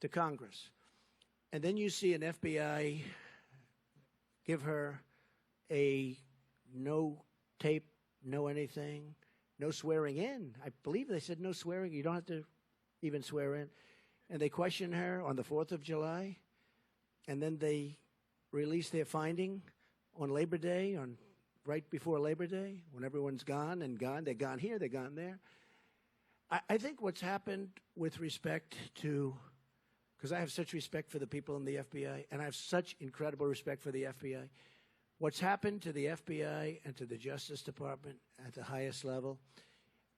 to Congress. And then you see an FBI give her a no tape, no anything, no swearing in. I believe they said no swearing. You don't have to even swear in. And they questioned her on the 4th of July. And then they released their finding on Labor Day, right before Labor Day, when everyone's gone and gone. They're gone here, they're gone there. I think what's happened with respect to, because I have such respect for the people in the FBI, and I have such incredible respect for the FBI, what's happened to the FBI and to the Justice Department at the highest level,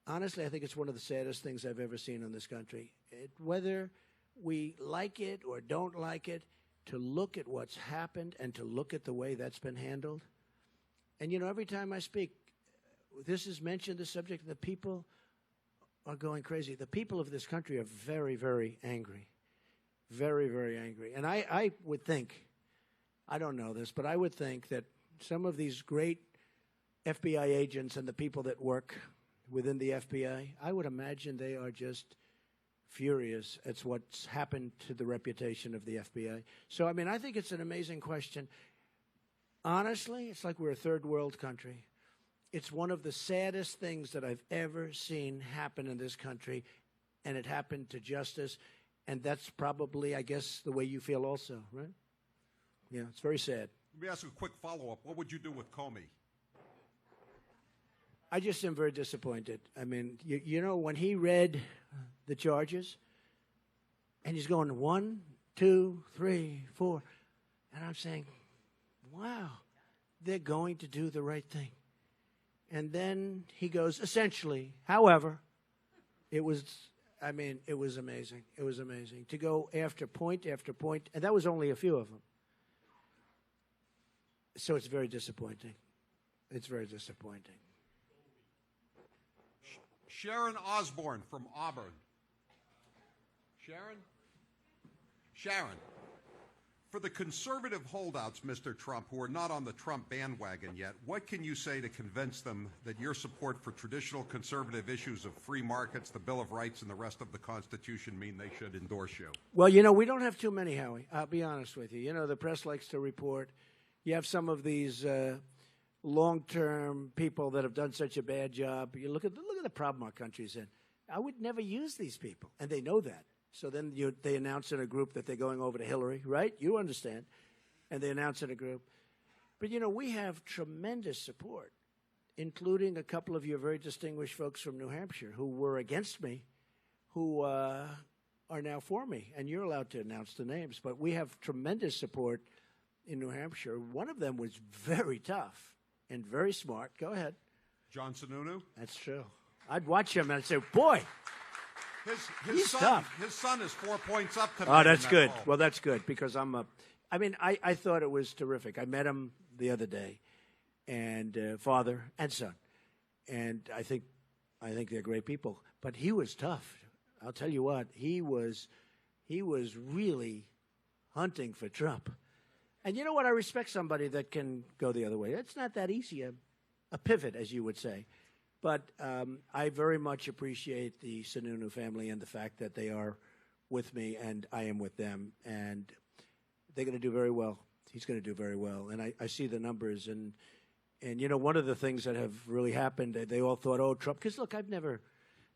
honestly, I think it's one of the saddest things I've ever seen in this country. Whether we like it or don't like it, to look at what's happened and to look at the way that's been handled. And, every time I speak, this is mentioned, the subject, the people are going crazy. The people of this country are very, very angry. Very, very angry. And I would think, I don't know this, but I would think that some of these great FBI agents and the people that work within the FBI, I would imagine they are just furious at what's happened to the reputation of the FBI. So, I think it's an amazing question. Honestly, it's like we're a third world country. It's one of the saddest things that I've ever seen happen in this country, and it happened to Justice, and that's probably, I guess, the way you feel also, right? Yeah, it's very sad. Let me ask you a quick follow-up. What would you do with Comey? I just am very disappointed. When he read the charges, and he's going 1, 2, 3, 4, and I'm saying, wow, they're going to do the right thing. And then he goes, essentially, however, it was amazing. It was amazing to go after point, and that was only a few of them. So it's very disappointing. It's very disappointing. Sharon Osbourne from Auburn. Sharon. For the conservative holdouts, Mr. Trump, who are not on the Trump bandwagon yet, what can you say to convince them that your support for traditional conservative issues of free markets, the Bill of Rights, and the rest of the Constitution mean they should endorse you? Well, we don't have too many, Howie. I'll be honest with you. The press likes to report You have some of these long-term people that have done such a bad job. You look at the problem our country's in. I would never use these people, and they know that. So then they announce in a group that they're going over to Hillary, right? You understand. And they announce in a group. But, we have tremendous support, including a couple of your very distinguished folks from New Hampshire who were against me, who are now for me. And you're allowed to announce the names. But we have tremendous support in New Hampshire. One of them was very tough and very smart. Go ahead. John Sununu? That's true. I'd watch him and I'd say, boy. His son, tough. His son is 4 points up tonight. Oh, that's in that good. poll. Well, that's good because I thought it was terrific. I met him the other day, and father and son, and I think they're great people. But he was tough. I'll tell you what, he was really hunting for Trump. And you know what? I respect somebody that can go the other way. It's not that easy, a pivot, as you would say. But I very much appreciate the Sununu family and the fact that they are with me and I am with them. And they're going to do very well. He's going to do very well. And I see the numbers. And one of the things that have really happened, they all thought, oh, Trump, because, look, I've never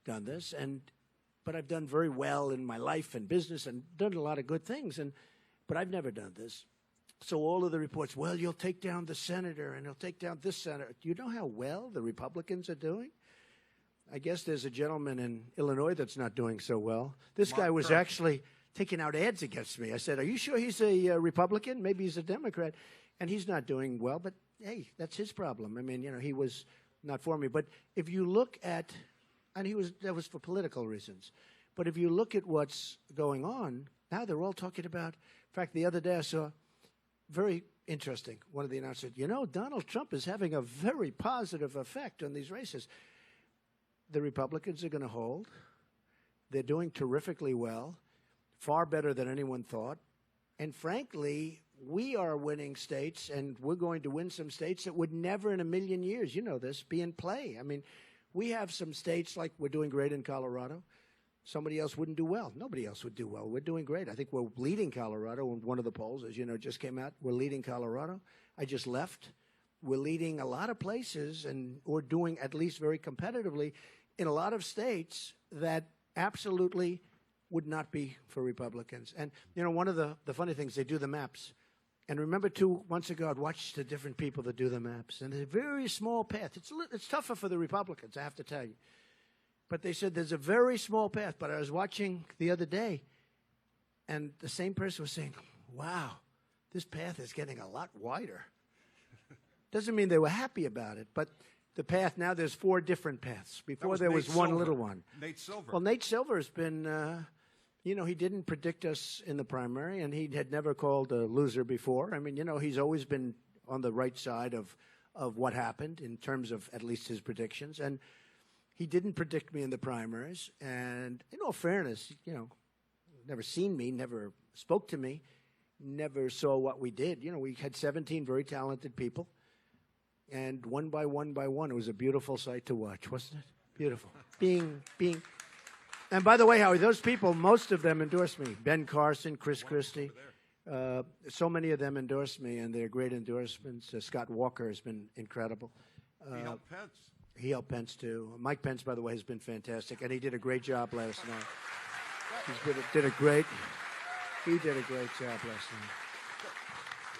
done this. But I've done very well in my life and business and done a lot of good things. But I've never done this. So all of the reports, well, you'll take down the senator and he'll take down this senator. Do you know how well the Republicans are doing? I guess there's a gentleman in Illinois that's not doing so well. This guy was actually taking out ads against me. I said, are you sure he's a Republican? Maybe he's a Democrat. And he's not doing well, but hey, that's his problem. I mean, he was not for me. But if you look at, and that was for political reasons. But if you look at what's going on, now they're all talking about, in fact, the other day I saw, very interesting, one of the announcers said, Donald Trump is having a very positive effect on these races. The Republicans are going to hold. They're doing terrifically well, far better than anyone thought. And frankly, we are winning states, and we're going to win some states that would never in a million years, be in play. I mean, we have some states like we're doing great in Colorado. Somebody else wouldn't do well. Nobody else would do well. We're doing great. I think we're leading Colorado in one of the polls, as you know, just came out. We're leading Colorado. I just left. We're leading a lot of places, and we're doing at least very competitively in a lot of states that absolutely would not be for Republicans. And, one of the funny things, they do the maps. And remember 2 months ago, I'd watched the different people that do the maps. And there's a very small path. It's tougher for the Republicans, I have to tell you. But they said there's a very small path. But I was watching the other day, and the same person was saying, wow, this path is getting a lot wider. Doesn't mean they were happy about it, but the path, now there's 4 different paths. Before there was one little one. Nate Silver. Well, Nate Silver has been, he didn't predict us in the primary, and he had never called a loser before. I mean, he's always been on the right side of what happened in terms of at least his predictions. And he didn't predict me in the primaries, and in all fairness, never seen me, never spoke to me, never saw what we did. We had 17 very talented people, and one by one, it was a beautiful sight to watch, wasn't it? Beautiful. Being. And by the way, Howie, those people, most of them endorsed me. Ben Carson, Chris Christie, so many of them endorsed me, and they're great endorsements. Scott Walker has been incredible. He helped Pence. He helped Pence, too. Mike Pence, by the way, has been fantastic, and he did a great job last night. He did a great job last night.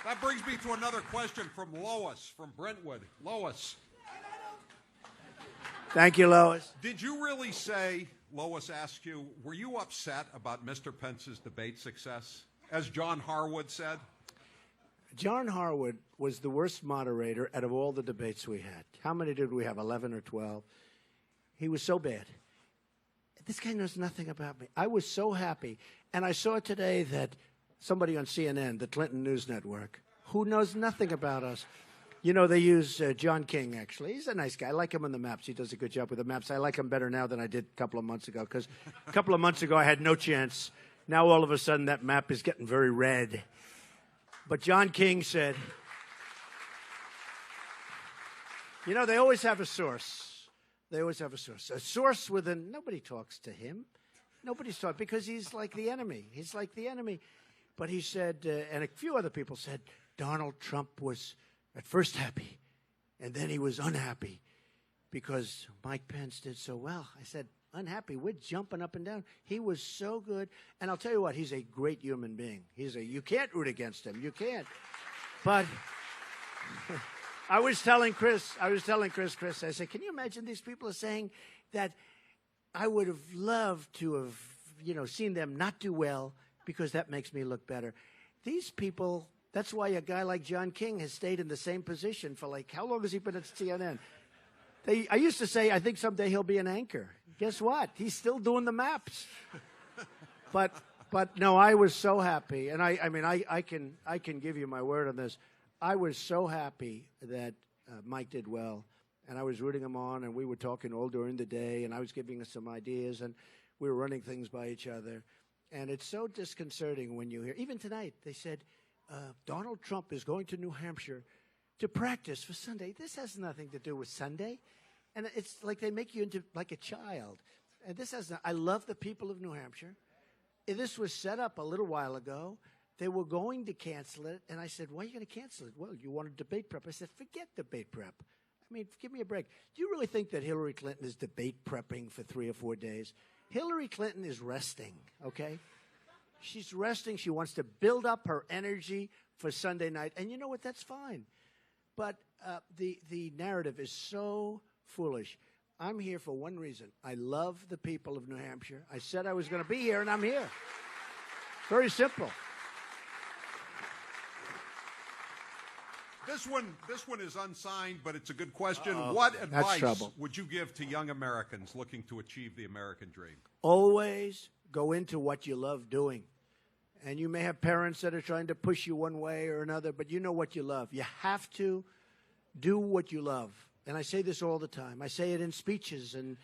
That brings me to another question from Lois from Brentwood. Lois, Thank you, Lois. did you really say, Lois asked you, were you upset about Mr. Pence's debate success? As John Harwood said? John Harwood was the worst moderator out of all the debates we had. How many did we have, 11 or 12? He was so bad. This guy knows nothing about me. I was so happy. And I saw today that somebody on CNN, the Clinton News Network, who knows nothing about us, they use John King, actually. He's a nice guy. I like him on the maps. He does a good job with the maps. I like him better now than I did a couple of months ago, because a couple of months ago I had no chance. Now all of a sudden that map is getting very red. But John King said, they always have a source. They always have a source. A source within, nobody talks to him. Nobody's talking, because he's like the enemy. He's like the enemy. But he said, and a few other people said, Donald Trump was at first happy, and then he was unhappy because Mike Pence did so well. I said, unhappy? We're jumping up and down. He was so good. And I'll tell you what, he's a great human being. You can't root against him. You can't. But I was telling Chris, I said, can you imagine these people are saying that I would have loved to have, seen them not do well because that makes me look better. These people, that's why a guy like John King has stayed in the same position for how long has he been at CNN? I used to say, I think someday he'll be an anchor. Guess what? He's still doing the maps. But no, I was so happy. And I can give you my word on this. I was so happy that Mike did well. And I was rooting him on, and we were talking all during the day, and I was giving us some ideas, and we were running things by each other. And it's so disconcerting when you hear, even tonight, they said, Donald Trump is going to New Hampshire to practice for Sunday. This has nothing to do with Sunday. And it's like they make you into like a child. And I love the people of New Hampshire. This was set up a little while ago. They were going to cancel it. And I said, why are you going to cancel it? Well, you want a debate prep. I said, forget debate prep. I mean, give me a break. Do you really think that Hillary Clinton is debate prepping for 3 or 4 days? Hillary Clinton is resting, okay? She's resting. She wants to build up her energy for Sunday night. And you know what? That's fine. But the narrative is so foolish. I'm here for one reason. I love the people of New Hampshire. I said I was going to be here, and I'm here. Very simple. This one is unsigned, but it's a good question. What advice would you give to young Americans looking to achieve the American dream? Always go into what you love doing. And you may have parents that are trying to push you one way or another, but you know what you love. You have to do what you love. And I say this all the time. I say it in speeches and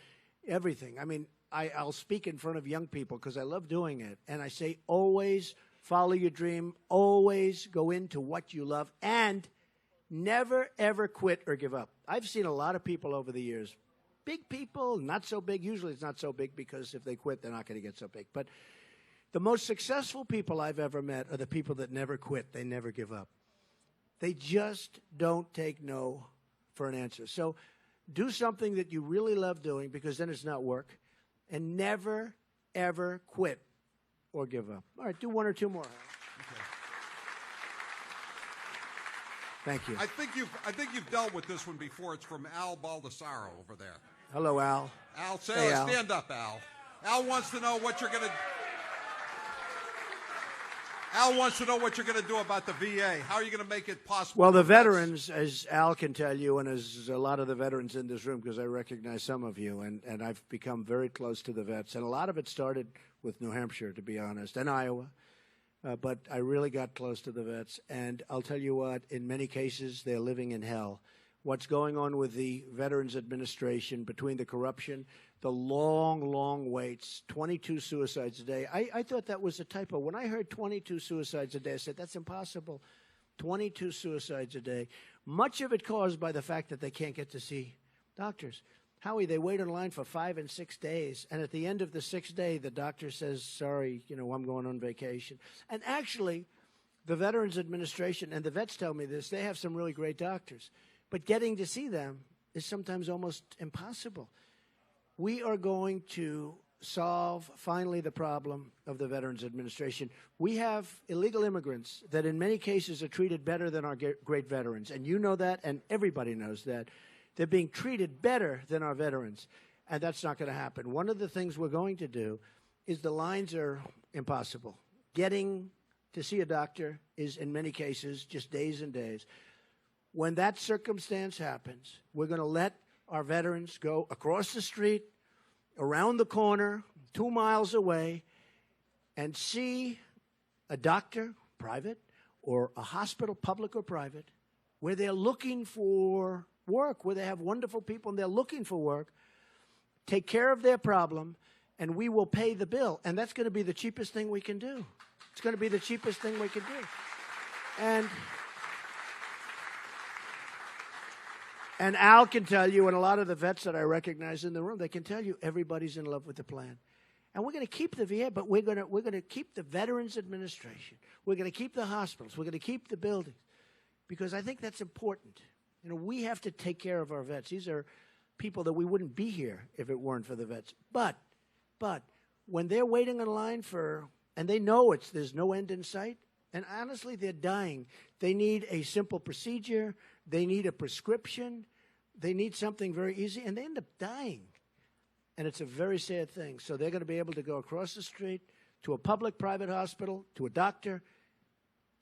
everything. I mean, I'll speak in front of young people because I love doing it. And I say always follow your dream. Always go into what you love. And never, ever quit or give up. I've seen a lot of people over the years. Big people, not so big. Usually it's not so big because if they quit, they're not going to get so big. But the most successful people I've ever met are the people that never quit. They never give up. They just don't take no for an answer. So do something that you really love doing because then it's not work. And never, ever quit or give up. All right, do 1 or 2 more. Okay. Thank you. I think you've dealt with this one before. It's from Al Baldessaro over there. Hello, Al. Al, Hey, Al. stand up, Al. Al wants to know what you're going to. Al wants to know what you're going to do about the VA. How are you going to make it possible? Well, the veterans, as Al can tell you, and as a lot of the veterans in this room, because I recognize some of you, and I've become very close to the vets. And a lot of it started with New Hampshire, to be honest, and Iowa. But I really got close to the vets. And I'll tell you what, in many cases, they're living in hell. What's going on with the Veterans Administration, between the corruption, the long waits, 22 suicides a day. I thought that was a typo. When I heard 22 suicides a day, I said, that's impossible. 22 suicides a day. Much of it caused by the fact that they can't get to see doctors. Howie, they wait in line for 5 and 6 days, and at the end of the 6th day, the doctor says, sorry, I'm going on vacation. And actually, the Veterans Administration, and the vets tell me this, they have some really great doctors. But getting to see them is sometimes almost impossible. We are going to solve, finally, the problem of the Veterans Administration. We have illegal immigrants that in many cases are treated better than our great veterans. And you know that, and everybody knows that. They're being treated better than our veterans. And that's not going to happen. One of the things we're going to do is the lines are impossible. Getting to see a doctor is, in many cases, just days and days. When that circumstance happens, we're going to let our veterans go across the street, around the corner, 2 miles away, and see a doctor, private, or a hospital, public or private, where they're looking for work, where they have wonderful people and they're looking for work, take care of their problem, and we will pay the bill. And that's going to be the cheapest thing we can do. It's going to be the cheapest thing we can do. And Al can tell you, and a lot of the vets that I recognize in the room, they can tell you everybody's in love with the plan. And we're going to keep the VA, but we're going to keep the Veterans Administration. We're going to keep the hospitals. We're going to keep the buildings. because I think that's important. You know, we have to take care of our vets. These are people that we wouldn't be here if it weren't for the vets. But when they're waiting in line for, and they know there's no end in sight, and honestly, they're dying. They need a simple procedure. They need a prescription. They need something very easy, and they end up dying. And it's a very sad thing. So they're going to be able to go across the street to a public-private hospital, to a doctor,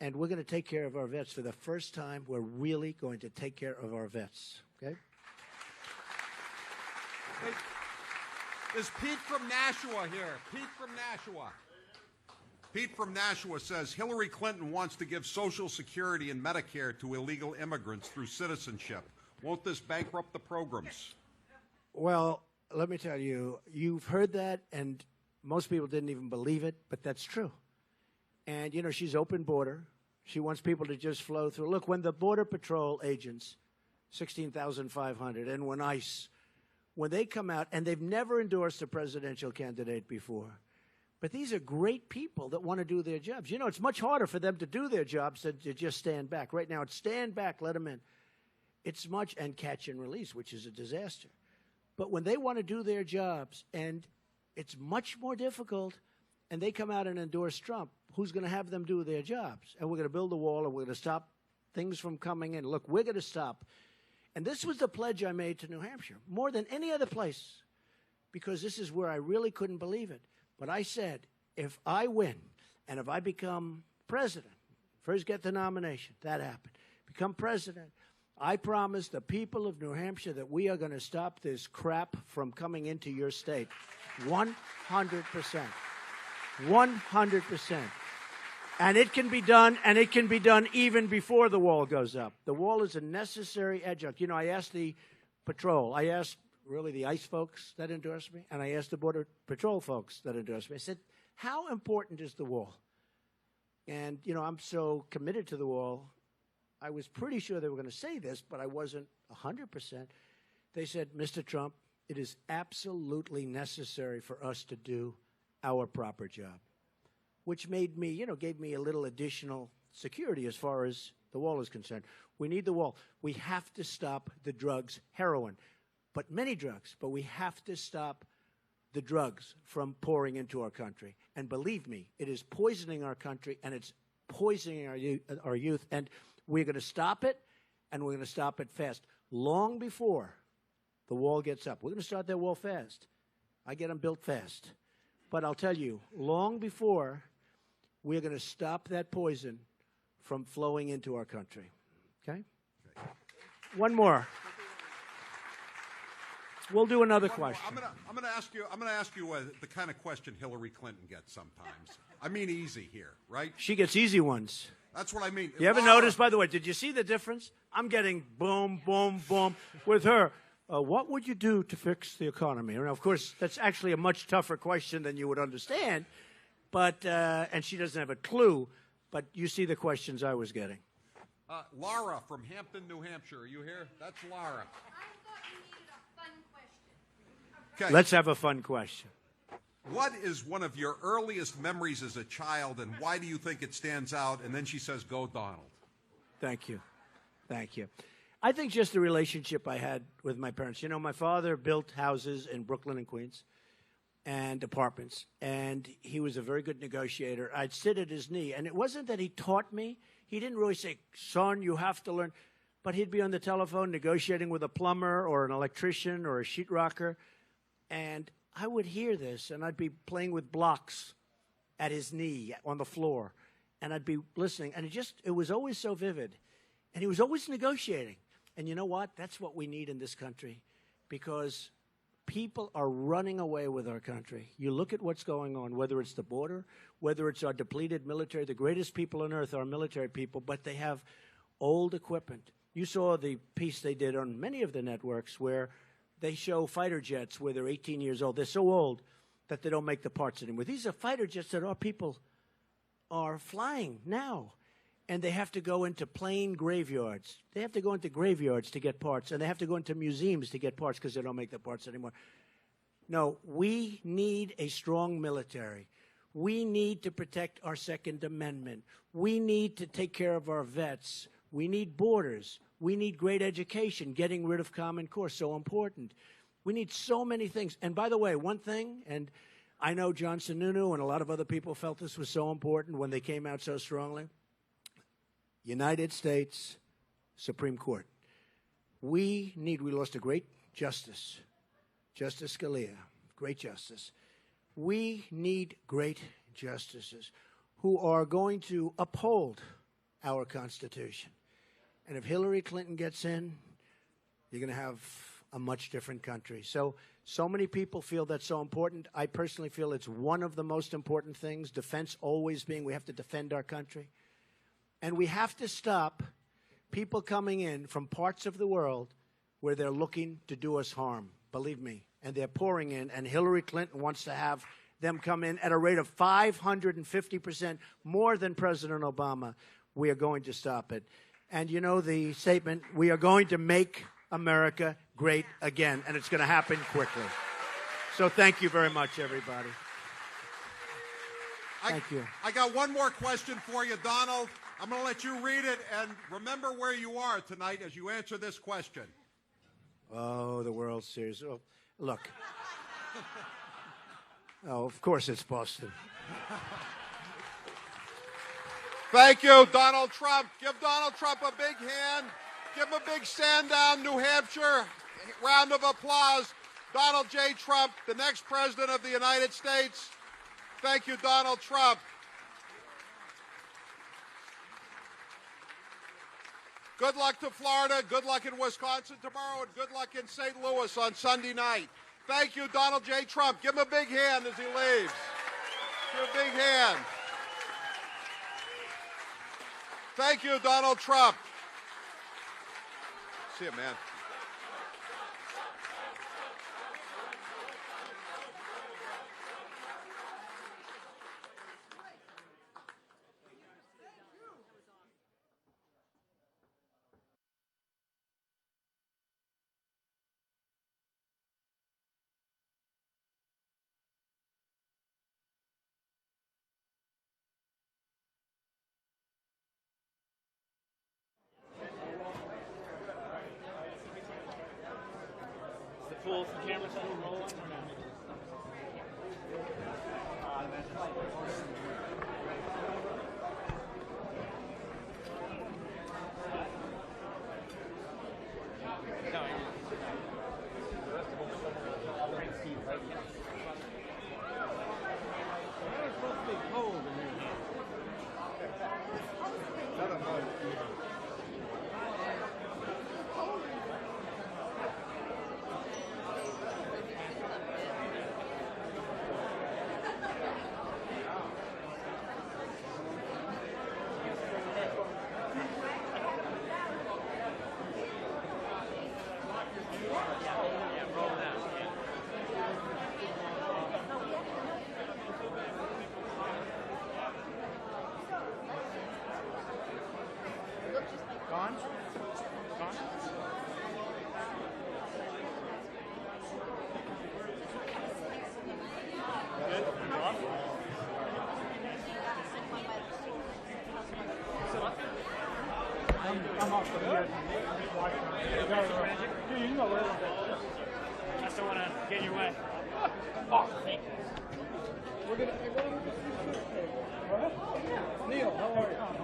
and we're going to take care of our vets. For the first time, we're really going to take care of our vets, okay? Hey, there's Pete from Nashua here. Pete from Nashua. Pete from Nashua says Hillary Clinton wants to give Social Security and Medicare to illegal immigrants through citizenship. Won't this bankrupt the programs? Well, let me tell you, you've heard that, and most people didn't even believe it, but that's true. And, you know, she's open border. She wants people to just flow through. Look, when the Border Patrol agents, 16,500, and when ICE, when they come out, and they've never endorsed a presidential candidate before, but these are great people that want to do their jobs. You know, it's much harder for them to do their jobs than to just stand back. Right now, it's stand back, let them in. It's much, and catch and release, which is a disaster. But when they want to do their jobs, and it's much more difficult, and they come out and endorse Trump, who's going to have them do their jobs? And we're going to build a wall, and we're going to stop things from coming in. Look, we're going to stop. And this was the pledge I made to New Hampshire, more than any other place, because this is where I really couldn't believe it. But I said, if I win, and if I become president, first get the nomination, that happened, become president, I promise the people of New Hampshire that we are going to stop this crap from coming into your state. 100%. 100%. And it can be done, and it can be done even before the wall goes up. The wall is a necessary adjunct. You know, I asked the patrol, I asked really the ICE folks that endorsed me, and I asked the Border Patrol folks that endorsed me. I said, how important is the wall? And, you know, I'm so committed to the wall, I was pretty sure they were going to say this, but I wasn't 100%. They said, Mr. Trump, it is absolutely necessary for us to do our proper job, which made me, you know, gave me a little additional security as far as the wall is concerned. We need the wall. We have to stop the drugs, heroin, but many drugs, but we have to stop the drugs from pouring into our country. And believe me, it is poisoning our country, and it's poisoning our youth, and we're going to stop it, and we're going to stop it fast, long before the wall gets up. We're going to start that wall fast. I get them built fast. But I'll tell you, long before, we're going to stop that poison from flowing into our country. Okay? One more. We'll do another question. I'm going to ask you the kind of question Hillary Clinton gets sometimes. I mean easy here, right? She gets easy ones. That's what I mean. You ever notice, by the way, did you see the difference? I'm getting boom, boom, boom with her. What would you do to fix the economy? And of course, that's actually a much tougher question than you would understand. But and she doesn't have a clue. But you see the questions I was getting. Laura from Hampton, New Hampshire. Are you here? That's Laura. I thought you needed a fun question. Okay. Let's have a fun question. What is one of your earliest memories as a child, and why do you think it stands out? And then she says, "Go, Donald." Thank you. Thank you. I think just the relationship I had with my parents. You know, my father built houses in Brooklyn and Queens and apartments, and he was a very good negotiator. I'd sit at his knee, and it wasn't that he taught me. He didn't really say, son, you have to learn. But he'd be on the telephone negotiating with a plumber or an electrician or a sheetrocker, and I would hear this, and I'd be playing with blocks at his knee on the floor, and I'd be listening, and it was always so vivid. And he was always negotiating. And you know what? That's what we need in this country, because people are running away with our country. You look at what's going on, whether it's the border, whether it's our depleted military. The greatest people on earth are military people, but they have old equipment. You saw the piece they did on many of the networks where they show fighter jets where they're 18 years old. They're so old that they don't make the parts anymore. These are fighter jets that our people are flying now. And they have to go into plane graveyards. They have to go into graveyards to get parts, and they have to go into museums to get parts because they don't make the parts anymore. No, we need a strong military. We need to protect our Second Amendment. We need to take care of our vets. We need borders. We need great education, getting rid of Common Core, so important. We need so many things. And by the way, one thing, and I know John Sununu and a lot of other people felt this was so important when they came out so strongly. United States Supreme Court. We lost a great justice, Justice Scalia, great justice. We need great justices who are going to uphold our Constitution. And if Hillary Clinton gets in, you're going to have a much different country. So many people feel that's so important. I personally feel it's one of the most important things, defense always being we have to defend our country. And we have to stop people coming in from parts of the world where they're looking to do us harm, believe me. And they're pouring in, and Hillary Clinton wants to have them come in at a rate of 550% more than President Obama. We are going to stop it. And you know the statement, we are going to make America great again, and it's going to happen quickly. So thank you very much, everybody. Thank you. I got one more question for you, Donald. I'm going to let you read it, and remember where you are tonight as you answer this question. Oh, the World Series. Oh, look. Oh, of course it's Boston. Thank you, Donald Trump. Give Donald Trump a big hand. Give him a big stand down, New Hampshire. Round of applause. Donald J. Trump, the next president of the United States. Thank you, Donald Trump. Good luck to Florida. Good luck in Wisconsin tomorrow, and good luck in St. Louis on Sunday night. Thank you, Donald J. Trump. Give him a big hand as he leaves. Give him a big hand. Thank you, Donald Trump. See you, man. Full camera setting rolling or not? Gone? Gone? Good? Off? I'm off the here. You can go right ahead. I still want to get in your way. Oh, thank you. We're gonna. Neil, how are you?